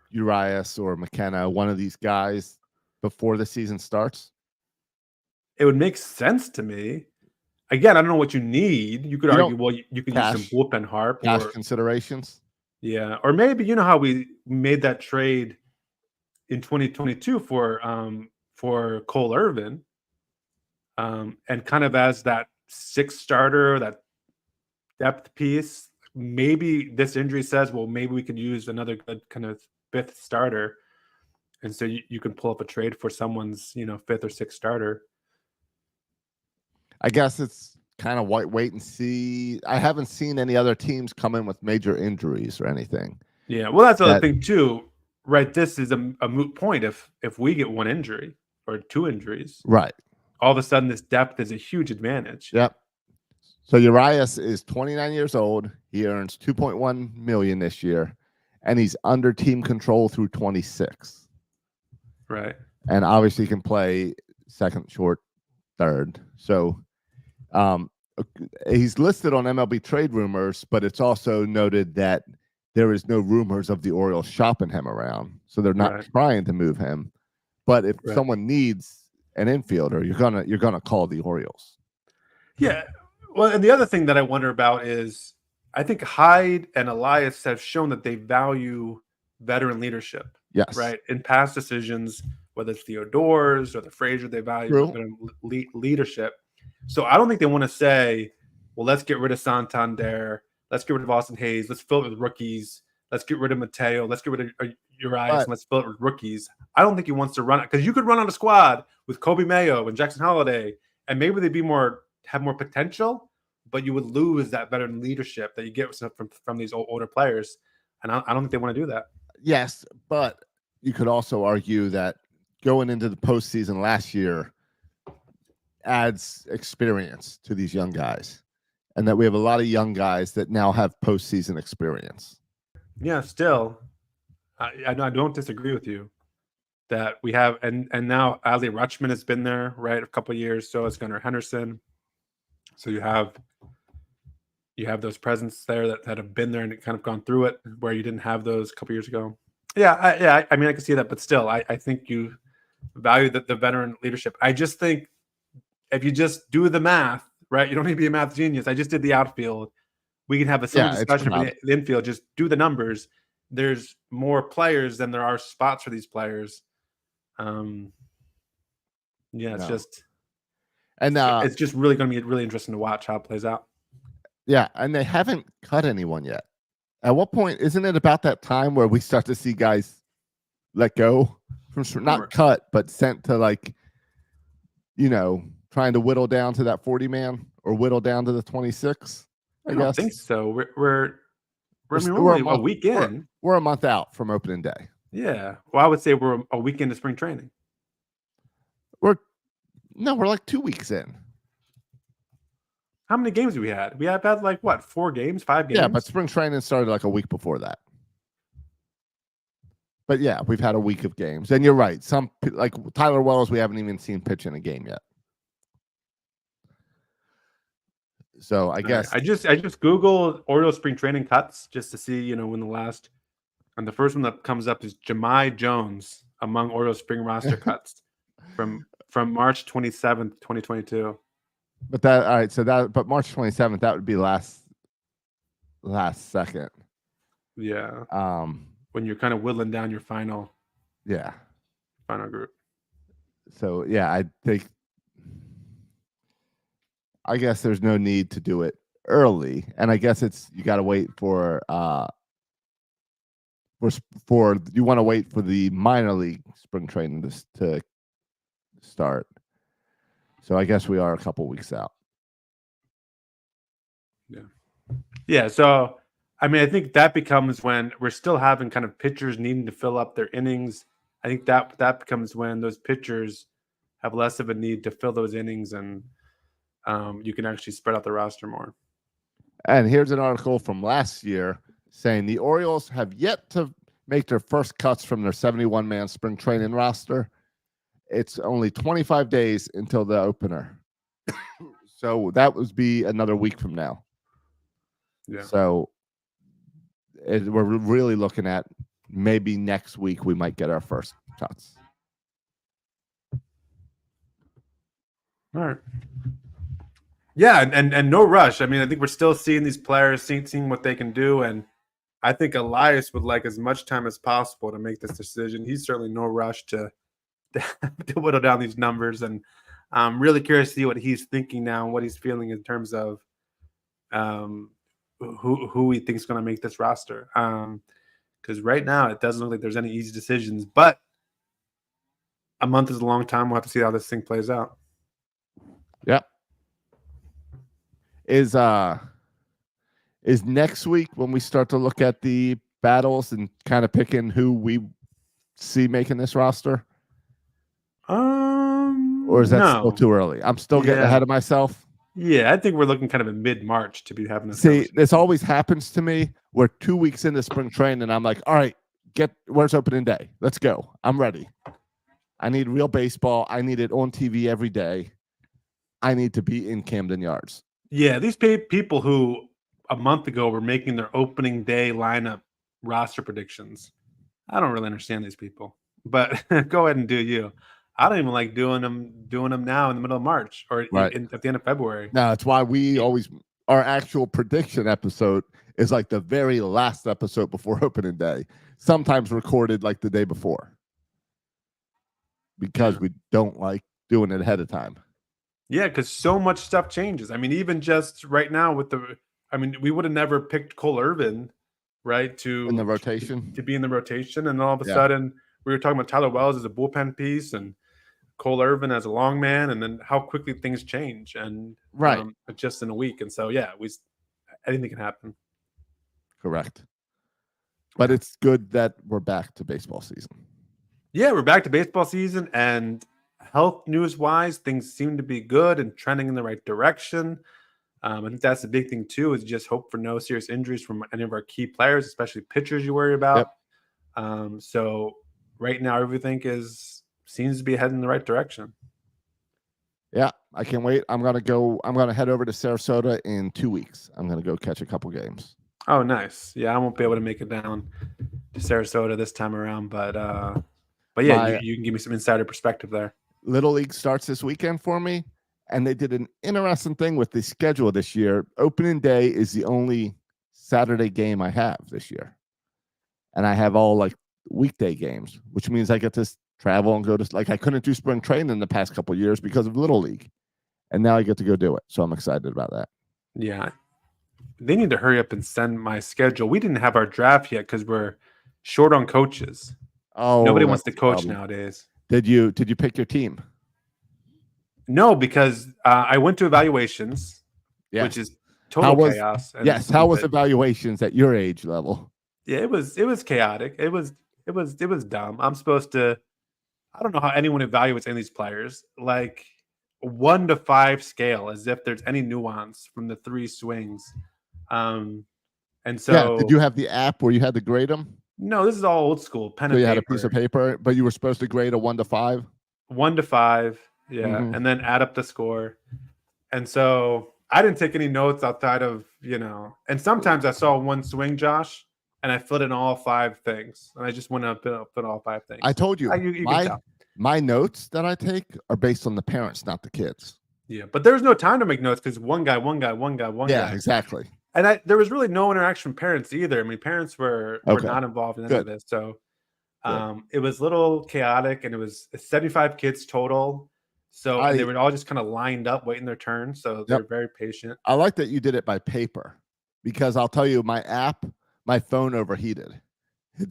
Urias or McKenna, one of these guys, before the season starts? It would make sense to me. Again, I don't know what you need. You could argue, well, you could use some bullpen harp. Cash considerations. Yeah. Or maybe, how we made that trade in 2022 for Cole Irvin, and kind of as that 6th starter, that depth piece. Maybe this injury says, well, maybe we could use another good kind of 5th starter, and so you can pull up a trade for someone's 5th or 6th starter. I guess it's kind of wait and see. I haven't seen any other teams come in with major injuries or anything. Yeah, well, that's the other thing too, right? This is a moot point if we get 1 injury or 2 injuries, right? All of a sudden, this depth is a huge advantage. Yep. So Urias is 29 years old. He earns $2.1 million this year, and he's under team control through 26. Right. And obviously, he can play second, short, third. So he's listed on MLB trade rumors, but it's also noted that there is no rumors of the Orioles shopping him around, so they're not trying to move him. But if someone needs an infielder, you're gonna call the Orioles. Yeah. Well, and the other thing that I wonder about is I think Hyde and Elias have shown that they value veteran leadership. Yes. Right. In past decisions, whether it's Theodores or the Frazier, they value veteran leadership. So I don't think they want to say, well, let's get rid of Santander. Let's get rid of Austin Hayes. Let's fill it with rookies. Let's get rid of Mateo. Let's get rid of Urias. And let's fill it with rookies. I don't think he wants to run it because you could run on a squad with Kobe Mayo and Jackson Holiday, and maybe they'd have more potential, but you would lose that veteran leadership that you get from these older players. And I don't think they want to do that. Yes, but you could also argue that going into the postseason last year adds experience to these young guys, and that we have a lot of young guys that now have postseason experience. Yeah, still, I don't disagree with you that we have, and now Adley Rutschman has been there, right, a couple of years. So it's Gunnar Henderson. So you have those presents there that have been there and kind of gone through it, where you didn't have those a couple years ago. Yeah. I mean, I can see that, but still, I think you value the veteran leadership. I just think if you just do the math, right, you don't need to be a math genius. I just did the outfield. We can have a similar It's discussion for the infield. Just do the numbers. There's more players than there are spots for these players. It's just it's just really going to be really interesting to watch how it plays out. Yeah, and they haven't cut anyone yet. At what point isn't it about that time where we start to see guys let go from not cut but sent to trying to whittle down to that 40 man or whittle down to the 26? I don't think so. We're a week in. We're a month out from opening day. Yeah. Well, I would say we're a week into spring training. We're like 2 weeks in. How many games have we had? We have had 4 games, 5 games? Yeah, but spring training started like a week before that. But yeah, we've had a week of games. And you're right. Some like Tyler Wells, we haven't even seen pitch in a game yet. So I guess I just Googled Orioles spring training cuts just to see, when and the first one that comes up is Jahmai Jones among Orioles spring roster cuts from March 27th, 2022. But but March 27th, that would be last second. Yeah. When you're kind of whittling down your final group. So yeah, I guess there's no need to do it early, and I guess you got to wait for you want to wait for the minor league spring training to start. So I guess we are a couple weeks out. Yeah. So I mean, I think that becomes when we're still having kind of pitchers needing to fill up their innings. I think that becomes when those pitchers have less of a need to fill those innings, and you can actually spread out the roster more. And here's an article from last year saying the Orioles have yet to make their first cuts from their 71-man spring training roster. It's only 25 days until the opener. So that would be another week from now. Yeah. So we're really looking at maybe next week we might get our first cuts. All right. Yeah, and no rush. I mean, I think we're still seeing these players, seeing what they can do, and I think Elias would like as much time as possible to make this decision. He's certainly no rush to whittle down these numbers, and I'm really curious to see what he's thinking now and what he's feeling in terms of who he thinks is going to make this roster. Because right now it doesn't look like there's any easy decisions, but a month is a long time. We'll have to see how this thing plays out. Yep. Is next week when we start to look at the battles and kind of picking who we see making this roster? Or is that still too early? I'm still getting ahead of myself. Yeah, I think we're looking kind of in mid-March to be having this. See, this always happens to me. We're 2 weeks into spring training, and I'm like, all right, where's opening day? Let's go. I'm ready. I need real baseball. I need it on TV every day. I need to be in Camden Yards. Yeah, these people who a month ago were making their opening day lineup roster predictions. I don't really understand these people, but go ahead and do you. I don't even like doing them now in the middle of March or at the end of February. No, that's why our actual prediction episode is like the very last episode before opening day, sometimes recorded like the day before, because we don't like doing it ahead of time. Yeah, because so much stuff changes. I mean, even just right now we would have never picked Cole Irvin, right, in the rotation to be in the rotation, and all of a sudden we were talking about Tyler Wells as a bullpen piece and Cole Irvin as a long man, and then how quickly things change, and just in a week. And so anything can happen. Correct. But it's good that we're back to baseball season. Yeah, we're back to baseball season, and health news wise, things seem to be good and trending in the right direction. I think that's the big thing too, is just hope for no serious injuries from any of our key players, especially pitchers you worry about. Yep. So right now everything seems to be heading in the right direction. Yeah, I can't wait. I'm going to head over to Sarasota in 2 weeks. I'm going to go catch a couple games. Oh, nice. Yeah, I won't be able to make it down Sarasota this time around, but My you can give me some insider perspective there. Little League starts this weekend for me, and they did an interesting thing with the schedule this year. Opening day is the only Saturday game I have this year, and I have all like weekday games, which means I get to travel and go to, like, I couldn't do spring training in the past couple of years because of Little League, and now I get to go do it. So I'm excited about that. Yeah, they need to hurry up and send my schedule. We didn't have our draft yet because we're short on coaches. Oh, Nobody wants to coach nowadays. Did you pick your team? No, because I went to evaluations, which is total chaos. Yes, how was evaluations at your age level? Yeah, it was chaotic. It was dumb. I'm supposed to. I don't know how anyone evaluates any of these players. Like 1 to 5 scale, as if there's any nuance from the 3 swings. And so, did you have the app where you had to grade them? No, this is all old school. Pen so and you paper. Had a piece of paper, but you were supposed to grade a 1 to 5. 1 to 5, yeah, and then add up the score. And so I didn't take any notes outside of, and sometimes I saw one swing, Josh, and I filled in all 5 things, and I just went up and put all 5 things. I told you, my notes that I take are based on the parents, not the kids. Yeah, but there's no time to make notes because one guy. Yeah, exactly. And there was really no interaction from parents either. I mean, parents were not involved in any of this. So it was a little chaotic, and it was 75 kids total. So they were all just kind of lined up waiting their turn. So they're very patient. I like that you did it by paper, because I'll tell you, my phone overheated.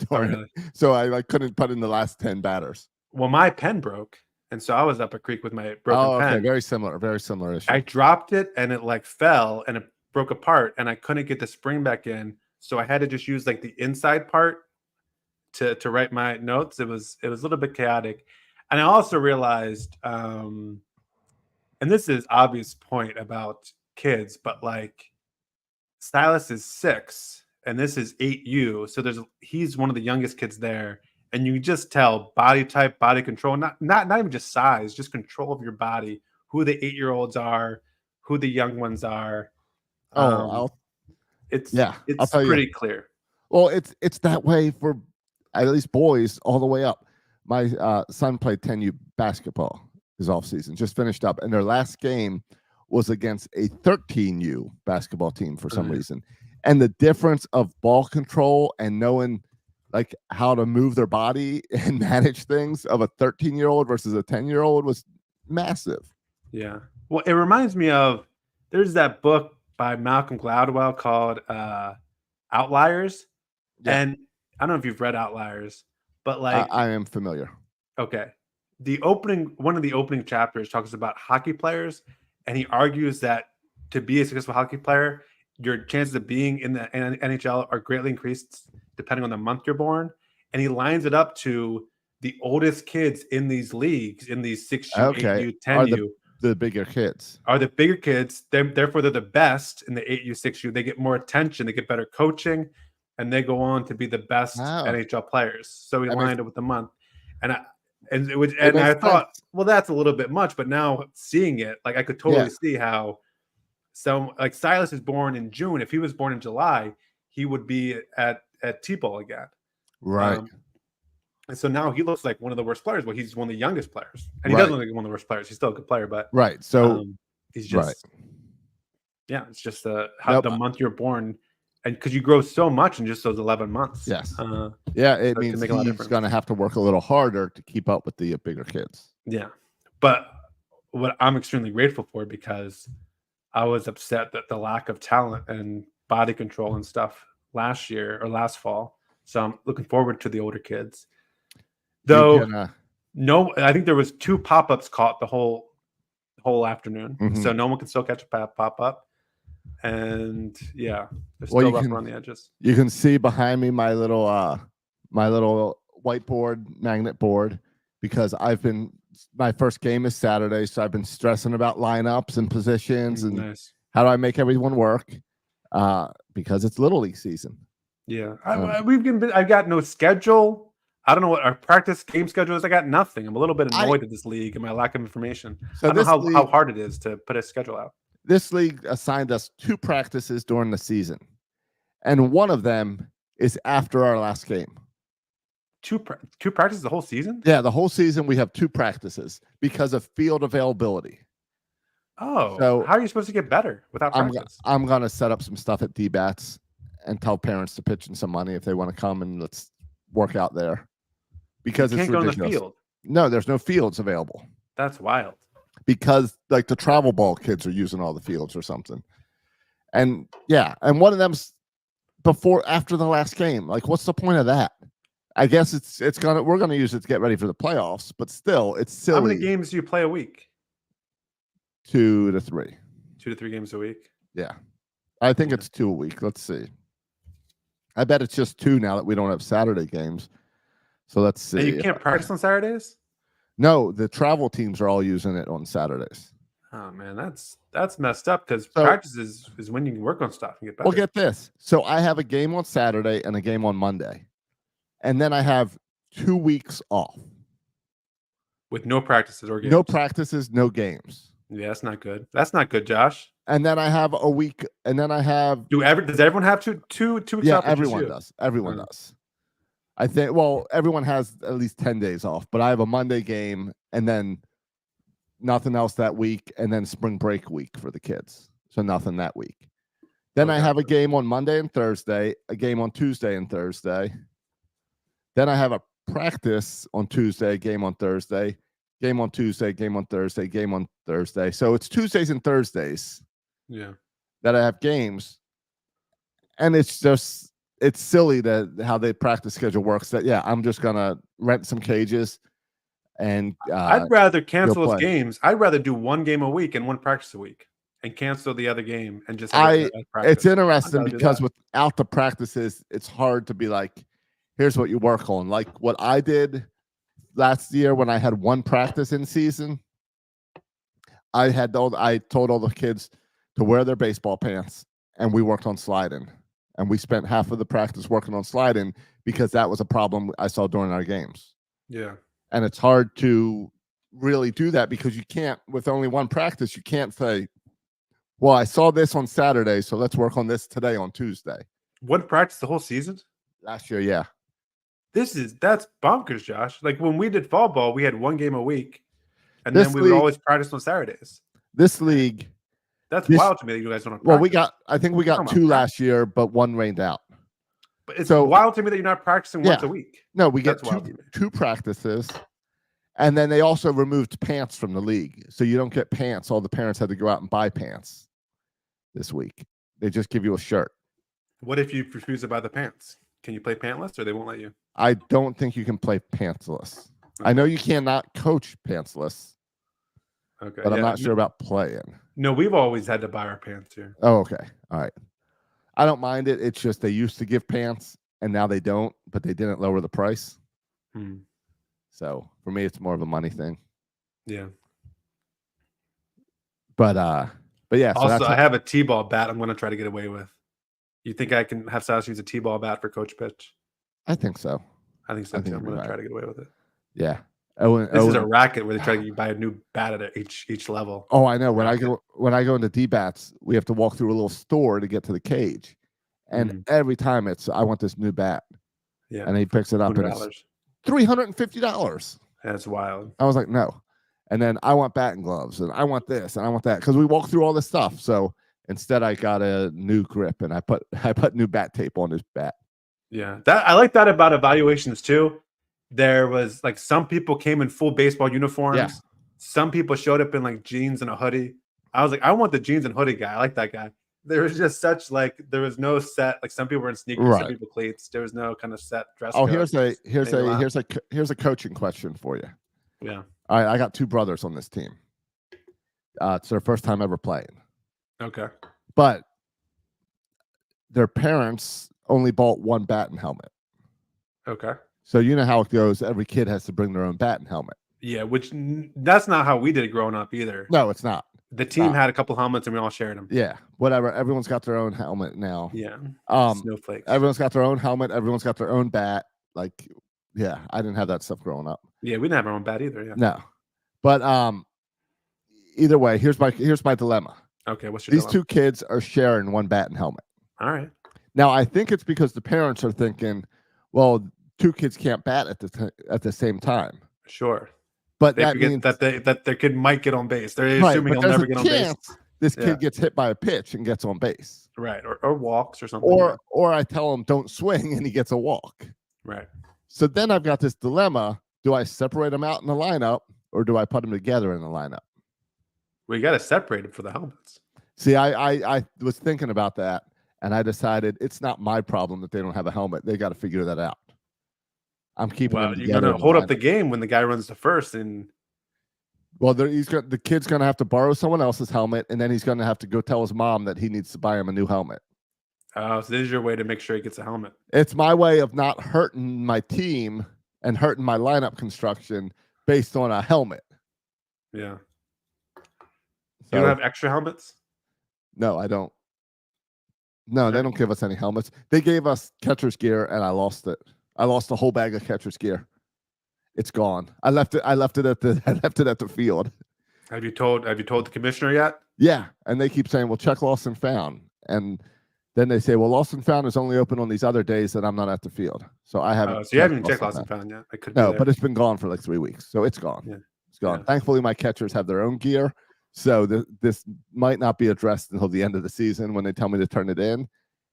Really? So I couldn't put in the last 10 batters. Well, my pen broke. And so I was up a creek with my broken pen. Okay. Very similar issue. I dropped it and it fell and it broke apart, and I couldn't get the spring back in. So I had to just use the inside part to write my notes. It was a little bit chaotic. And I also realized, and this is obvious point about kids, but Silas is 6 and this is 8U. So he's one of the youngest kids there. And you just tell body type, body control, not even just size, just control of your body, who the 8-year-olds are, who the young ones are. It's pretty clear. Well, it's that way for at least boys all the way up. My son played 10U basketball his off season, just finished up, and their last game was against a 13U basketball team for some reason. And the difference of ball control and knowing how to move their body and manage things of a 13-year-old versus a 10-year-old was massive. Yeah. Well, it reminds me of, there's that book by Malcolm Gladwell called Outliers. Yeah. And I don't know if you've read Outliers, but I am familiar. Okay. One of the opening chapters talks about hockey players, and he argues that to be a successful hockey player, your chances of being in the NHL are greatly increased depending on the month you're born. And he lines it up to the oldest kids in these leagues, in these 6U, 8U, 10U. The bigger kids. Are the bigger kids. Therefore, they're the best in the 8U, 6U. They get more attention. They get better coaching. And they go on to be the best NHL players. So he lined it with the month. And I thought, well, that's a little bit much. But now seeing it, I could totally see how Silas is born in June. If he was born in July, he would be at T-ball again. Right. And so now he looks like one of the worst players. Well, he's one of the youngest players. And he doesn't look like one of the worst players. He's still a good player, but so he's just it's just how the month you're born, and because you grow so much in just those 11 months. Yes. It means he's going to have to work a little harder to keep up with the bigger kids. Yeah. But what I'm extremely grateful for, because I was upset that the lack of talent and body control and stuff last year or last fall. So I'm looking forward to the older kids. Though I think there was 2 pop-ups caught the whole afternoon. So no one can still catch a pop-up. And they're still rough around the edges. You can see behind me my little whiteboard, magnet board, because my first game is Saturday, so I've been stressing about lineups and positions and how do I make everyone work, because it's Little League season. Yeah, I've got no schedule. I don't know what our practice game schedule is. I got nothing. I'm a little bit annoyed at this league and my lack of information. So I don't know how hard it is to put a schedule out. This league assigned us 2 practices during the season, and one of them is after our last game. two practices the whole season? Yeah, the whole season we have 2 practices because of field availability. Oh, So how are you supposed to get better without practice? I'm gonna set up some stuff at D-bats and tell parents to pitch in some money if they want to come and let's work out there. Because you can't it's go in ridiculous. the field. No, there's no fields available. That's wild. Because like the travel ball kids are using all the fields or something. And yeah, and one of them's after the last game. Like, what's the point of that? I guess we're gonna use it to get ready for the playoffs, but still, it's silly. How many games do you play a week? 2 to 3. 2 to 3 games a week. Yeah, I think it's 2 a week. Let's see. I bet it's just 2 now that we don't have Saturday games. So let's see. And you can't practice on Saturdays? No, the travel teams are all using it on Saturdays. Oh man, that's messed up because practice is when you can work on stuff and get better. Well, get this. So I have a game on Saturday and a game on Monday. And then I have 2 weeks off. With no practices or games. No practices, no games. Yeah, that's not good. That's not good, Josh. And then I have a week, and then I have does everyone have two weeks yeah, off? everyone does. Everyone does. I think everyone has at least 10 days off, but I have a Monday game and then nothing else that week, and then spring break week for the kids. So nothing that week. Then I have a game on Monday and Thursday, a game on Tuesday and Thursday. Then I have a practice on Tuesday, game on Thursday, game on Tuesday, game on Thursday, game on Thursday. So it's Tuesdays and Thursdays. Yeah. That I have games. And it's silly that how the practice schedule works. That I'm just gonna rent some cages and I'd rather cancel those games. I'd rather do 1 game a week and 1 practice a week and cancel the other game and just it's interesting because without the practices, it's hard to be like, here's what you work on. Like what I did last year when I had 1 practice in season, I told all the kids to wear their baseball pants and we worked on sliding. And we spent half of the practice working on sliding because that was a problem I saw during our games. Yeah. And it's hard to really do that because you can't, with only 1 practice, you can't say, well, I saw this on Saturday, so let's work on this today on Tuesday. 1 practice the whole season? Last year, yeah. That's bonkers, Josh. Like when we did fall ball, we had 1 game a week, and then we would always practice on Saturdays. This league, that's wild to me that you guys don't have practice. Well, I think we got 2 last year, but 1 rained out. But it's wild to me that you're not practicing once a week. No, we get 2 practices, and then they also removed pants from the league, so you don't get pants. All the parents had to go out and buy pants this week. They just give you a shirt. What if you refuse to buy the pants? Can you play pantless, or they won't let you? I don't think you can play pantsless. Okay. I know you cannot coach pantsless. Okay, but I'm not sure about playing. No, we've always had to buy our pants here. Oh, okay. All right. I don't mind it. It's just they used to give pants, and now they don't, but they didn't lower the price. So for me, it's more of a money thing. Yeah. But yeah. Also, I have a T-ball bat I'm going to try to get away with. You think I can have Silas use a T-ball bat for coach pitch? I think so. I think so too. I'm going to try to get away with it. Yeah. This is a racket where they try to buy a new bat at each level. Oh, I know. When I go into D-bats, we have to walk through a little store to get to the cage, and every time I want this new bat. Yeah. And he picks it up and it's $350. That's wild. I was like, no. And then I want batting gloves, and I want this, and I want that, because we walk through all this stuff. So instead, I got a new grip, and I put new bat tape on his bat. Yeah, I like that about evaluations too. There was like some people came in full baseball uniforms. Yeah. Some people showed up in like jeans and a hoodie. I was like, I want the jeans and hoodie guy. I like that guy. There was just there was no set. Like some people were in sneakers, right. Some people cleats. There was no kind of set dress. Oh, here's a coaching question for you. Yeah. All right, I got 2 brothers on this team. It's their first time ever playing. Okay. But their parents only bought 1 bat and helmet. Okay. So you know how it goes. Every kid has to bring their own bat and helmet. Yeah, that's not how we did it growing up either. No, it's not. The team had a couple helmets and we all shared them. Yeah, whatever. Everyone's got their own helmet now. Yeah. Snowflakes. Everyone's got their own helmet. Everyone's got their own bat. Like, yeah, I didn't have that stuff growing up. Yeah, we didn't have our own bat either. Yeah. No, but either way, here's my dilemma. Okay, what's your These dilemma? 2 kids are sharing 1 bat and helmet. All right. Now I think it's because the parents are thinking, well, two kids can't bat at the same time. Sure. But They that forget means that their kid might get on base. They're right, assuming but he'll there's never a get on base. chance this kid gets hit by a pitch and gets on base. Right. Or walks or something. Or I tell him don't swing and he gets a walk. Right. So then I've got this dilemma. Do I separate them out in the lineup or do I put them together in the lineup? Well, you got to separate them for the helmets. See, I was thinking about that, and I decided it's not my problem that they don't have a helmet. They got to figure that out. I'm keeping them together. You're going to hold up the game when the guy runs to first. And well, the kid's going to have to borrow someone else's helmet, and then he's going to have to go tell his mom that he needs to buy him a new helmet. So this is your way to make sure he gets a helmet. It's my way of not hurting my team and hurting my lineup construction based on a helmet. Yeah. So, you don't have extra helmets? No, I don't. No, they don't give us any helmets. They gave us catcher's gear, and I lost it. I lost a whole bag of catcher's gear. It's gone. I left it at the field. Have you told the commissioner yet? Yeah, and they keep saying, "Well, check lost and found," and then they say, "Well, lost and found is only open on these other days that I'm not at the field." So I haven't. So you haven't checked lost and found yet? I could. No, but it's been gone for like 3 weeks, so it's gone. Yeah. It's gone. Yeah. Thankfully, my catchers have their own gear, so this might not be addressed until the end of the season when they tell me to turn it in,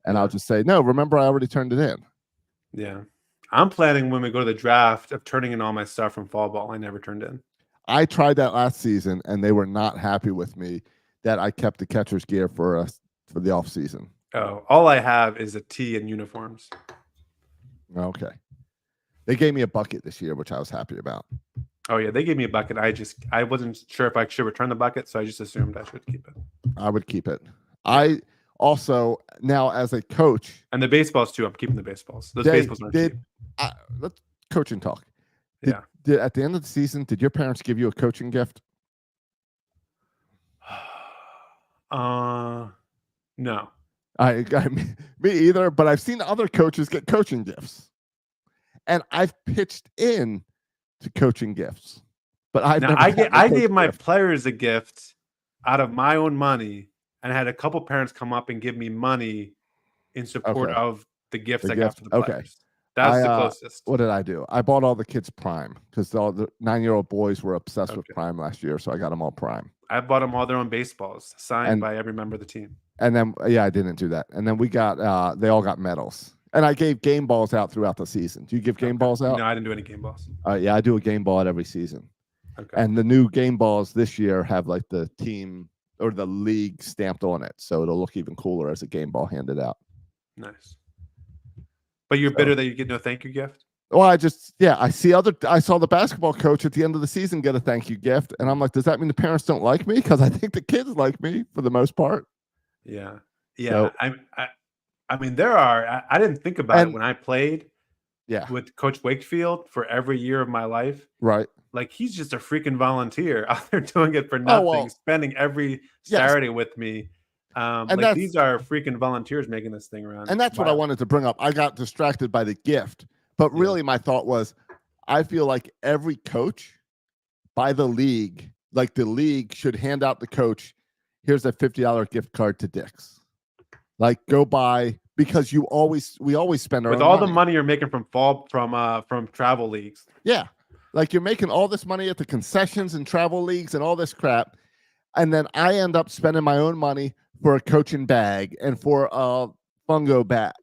and I'll just say, "No, remember, I already turned it in." Yeah. I'm planning when we go to the draft of turning in all my stuff from fall ball. I never turned in. I tried that last season, and they were not happy with me that I kept the catcher's gear for the off season. Oh, all I have is a tee and uniforms. Okay. They gave me a bucket this year, which I was happy about. Oh yeah, they gave me a bucket. I wasn't sure if I should return the bucket, so I just assumed I should keep it. I would keep it. I also now as a coach, and the baseballs too. I'm keeping the baseballs. Those baseballs aren't cheap. Let's coaching talk. Did, at the end of the season, did your parents give you a coaching gift? No. Me either. But I've seen other coaches get coaching gifts, and I've pitched in to coaching gifts. But I gave my players a gift out of my own money, and I had a couple parents come up and give me money in support of the gifts I got for the players. Okay. That's the closest. What did I do? I bought all the kids Prime because all the 9-year-old boys were obsessed with Prime last year, so I got them all Prime. I bought them all their own baseballs signed by every member of the team. And then, I didn't do that. And then we got, they all got medals. And I gave game balls out throughout the season. Do you give game balls out? No, I didn't do any game balls. Yeah, I do a game ball at every season. Okay. And the new game balls this year have like the team or the league stamped on it, so it'll look even cooler as a game ball handed out. Nice. But you're bitter that you get no thank you gift? Well, I saw the basketball coach at the end of the season get a thank you gift, and I'm like, does that mean the parents don't like me? Because I think the kids like me for the most part. Yeah. So, I mean, there are. I didn't think about it when I played. Yeah. With Coach Wakefield for every year of my life. Right. Like he's just a freaking volunteer out there doing it for nothing, spending every Saturday with me. And like these are freaking volunteers making this thing around. And that's what I wanted to bring up. I got distracted by the gift, but really my thought was, I feel like every coach by the league, like the league should hand out the coach, here's a $50 gift card to Dick's. Like go buy, because we always spend our with own all money. The money you're making from travel leagues. Yeah. Like you're making all this money at the concessions and travel leagues and all this crap. And then I end up spending my own money for a coaching bag and for a fungo bat.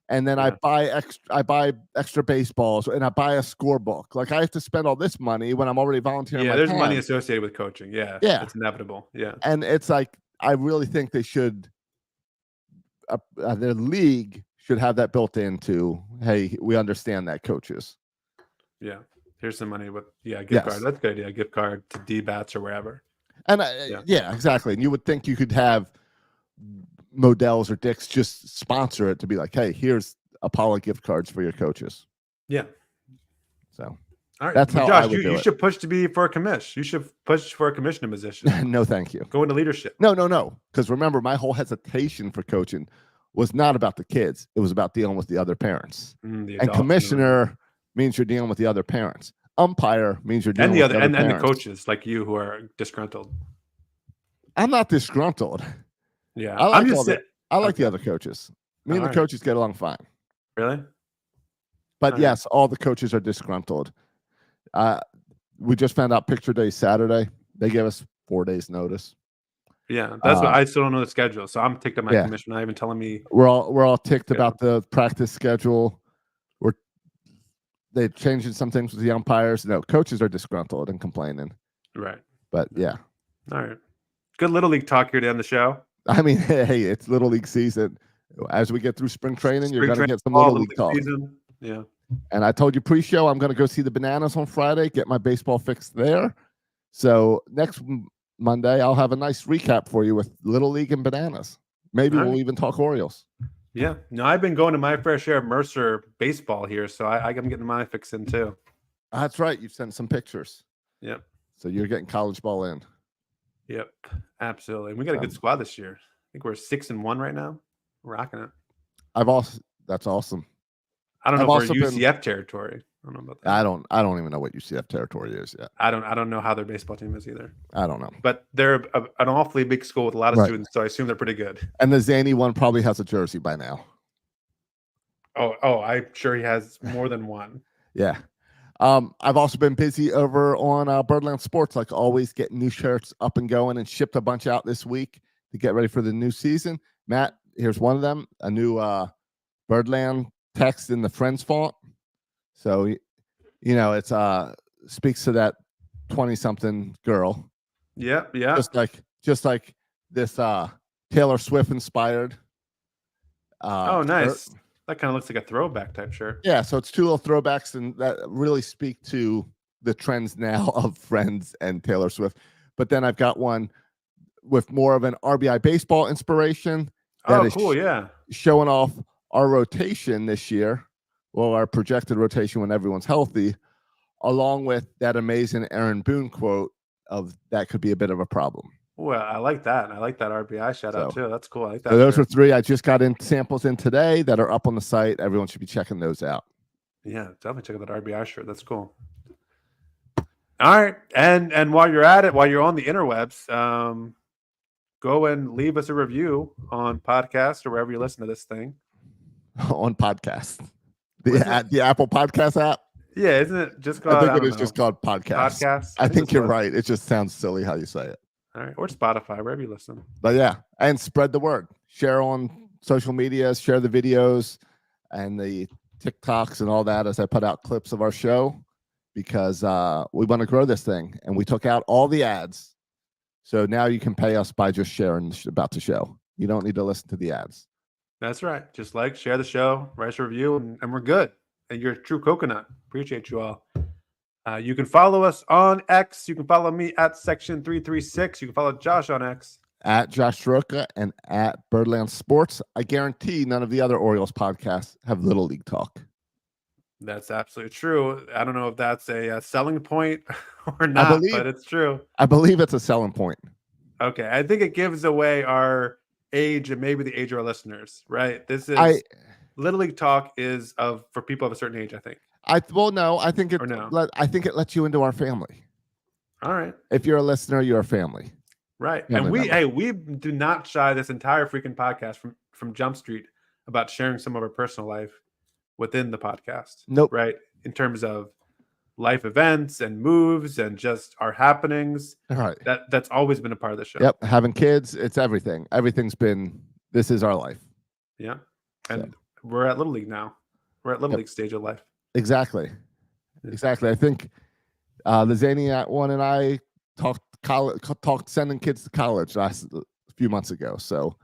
And then I buy extra baseballs and I buy a scorebook. Like I have to spend all this money when I'm already volunteering. Yeah, there's money associated with coaching. Yeah. It's inevitable. Yeah. And it's like, I really think they should, their league should have that built into, hey, we understand that, coaches. Yeah. Here's some money with gift card. That's a good idea. Gift card to D-Bats or wherever. And exactly. And you would think you could have Modell's or Dick's just sponsor it to be like, hey, here's Apollo gift cards for your coaches. Yeah. So all right. That's how Josh, I would you should push to be for a commish. You should push for a commissioner position. No, thank you. Go into leadership. No. Because remember, my whole hesitation for coaching was not about the kids. It was about dealing with the other parents. And commissioner means you're dealing with the other parents. Umpire means you're dealing with the other parents. And the coaches like you who are disgruntled. I'm not disgruntled. Yeah. I like the other coaches. Me and the coaches get along fine. Really? But yes, all the coaches are disgruntled. We just found out picture day Saturday. They gave us 4 days notice. Yeah, that's what I still don't know the schedule. So I'm ticked at my commissioner not even telling me. We're all ticked about the practice schedule. They're changing some things with the umpires. No, coaches are disgruntled and complaining. Right. But yeah. All right. Good Little League talk here to end the show. I mean, hey, it's Little League season. As we get through spring training, you're going to get some Little League talk. Season. Yeah. And I told you pre-show, I'm going to go see the Bananas on Friday, get my baseball fix there. So next Monday, I'll have a nice recap for you with Little League and Bananas. Maybe we'll even talk Orioles. Yeah. No, I've been going to my fair share of Mercer baseball here, so I'm getting my fix in too. That's right. You've sent some pictures. Yep. So you're getting college ball in. Yep. Absolutely. And we got a good squad this year. I think we're 6-1 right now. We're rocking it. That's awesome. I don't know if we're UCF territory. I don't know about that. I don't even know what UCF territory is yet. I don't know how their baseball team is either. I don't know. But they're an awfully big school with a lot of students, so I assume they're pretty good. And the Zany one probably has a jersey by now. Oh, I'm sure he has more than one. Yeah. I've also been busy over on Birdland Sports, like always, getting new shirts up and going, and shipped a bunch out this week to get ready for the new season. Matt, here's one of them, a new Birdland text in the Friends font. So, it's speaks to that 20-something girl. Yeah, yeah. Just like this Taylor Swift inspired. Oh, nice. That kind of looks like a throwback type shirt. Yeah, so it's two little throwbacks, and that really speak to the trends now of Friends and Taylor Swift. But then I've got one with more of an RBI baseball inspiration. Oh, cool, yeah. Showing off our rotation this year, well, our projected rotation when everyone's healthy, along with that amazing Aaron Boone quote of that could be a bit of a problem. Well, I like that. I like that RBI shout out too. That's cool. I like that. So those were 3. I just got samples in today that are up on the site. Everyone should be checking those out. Yeah, definitely check out that RBI shirt. That's cool. All right. And while you're at it, while you're on the interwebs, go and leave us a review on podcast or wherever you listen to this thing. On podcast. The Apple Podcast app? Yeah, isn't it just called? I think it is just called podcast. Podcast. I think you're right. It just sounds silly how you say it. All right, or Spotify, wherever you listen. But yeah, and spread the word. Share on social media, share the videos and the TikToks and all that as I put out clips of our show, because we want to grow this thing. And we took out all the ads. So now you can pay us by just sharing about the show. You don't need to listen to the ads. That's right. Just share the show, write us a review, and we're good. And you're a true coconut. Appreciate you all. You can follow us on X. You can follow me at Section336. You can follow Josh on X. At Josh Soroka and at Birdland Sports. I guarantee none of the other Orioles podcasts have Little League talk. That's absolutely true. I don't know if that's a selling point or not, but it's true. I believe it's a selling point. Okay. I think it gives away our age and maybe the age of our listeners, right? This is Little League talk is for people of a certain age, I think. I think it lets you into our family. All right. If you're a listener, you're a family. Right. And we do not shy this entire freaking podcast from Jump Street about sharing some of our personal life within the podcast. Nope. Right. In terms of life events and moves and just our happenings. All right. That's always been a part of the show. Yep. Having kids, it's everything. This is our life. Yeah. And we're at Little League now. We're at Little League stage of life. Exactly. I think the Zaniac one and I talked sending kids to college a few months ago. So,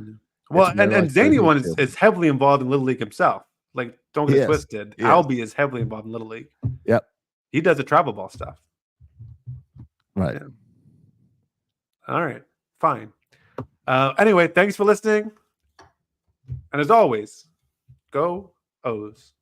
and Zany one is heavily involved in Little League himself. Like, don't get twisted. Albie is heavily involved in Little League. Yep. He does the travel ball stuff. Right. Yeah. All right. Fine. Anyway, thanks for listening. And as always, go O's.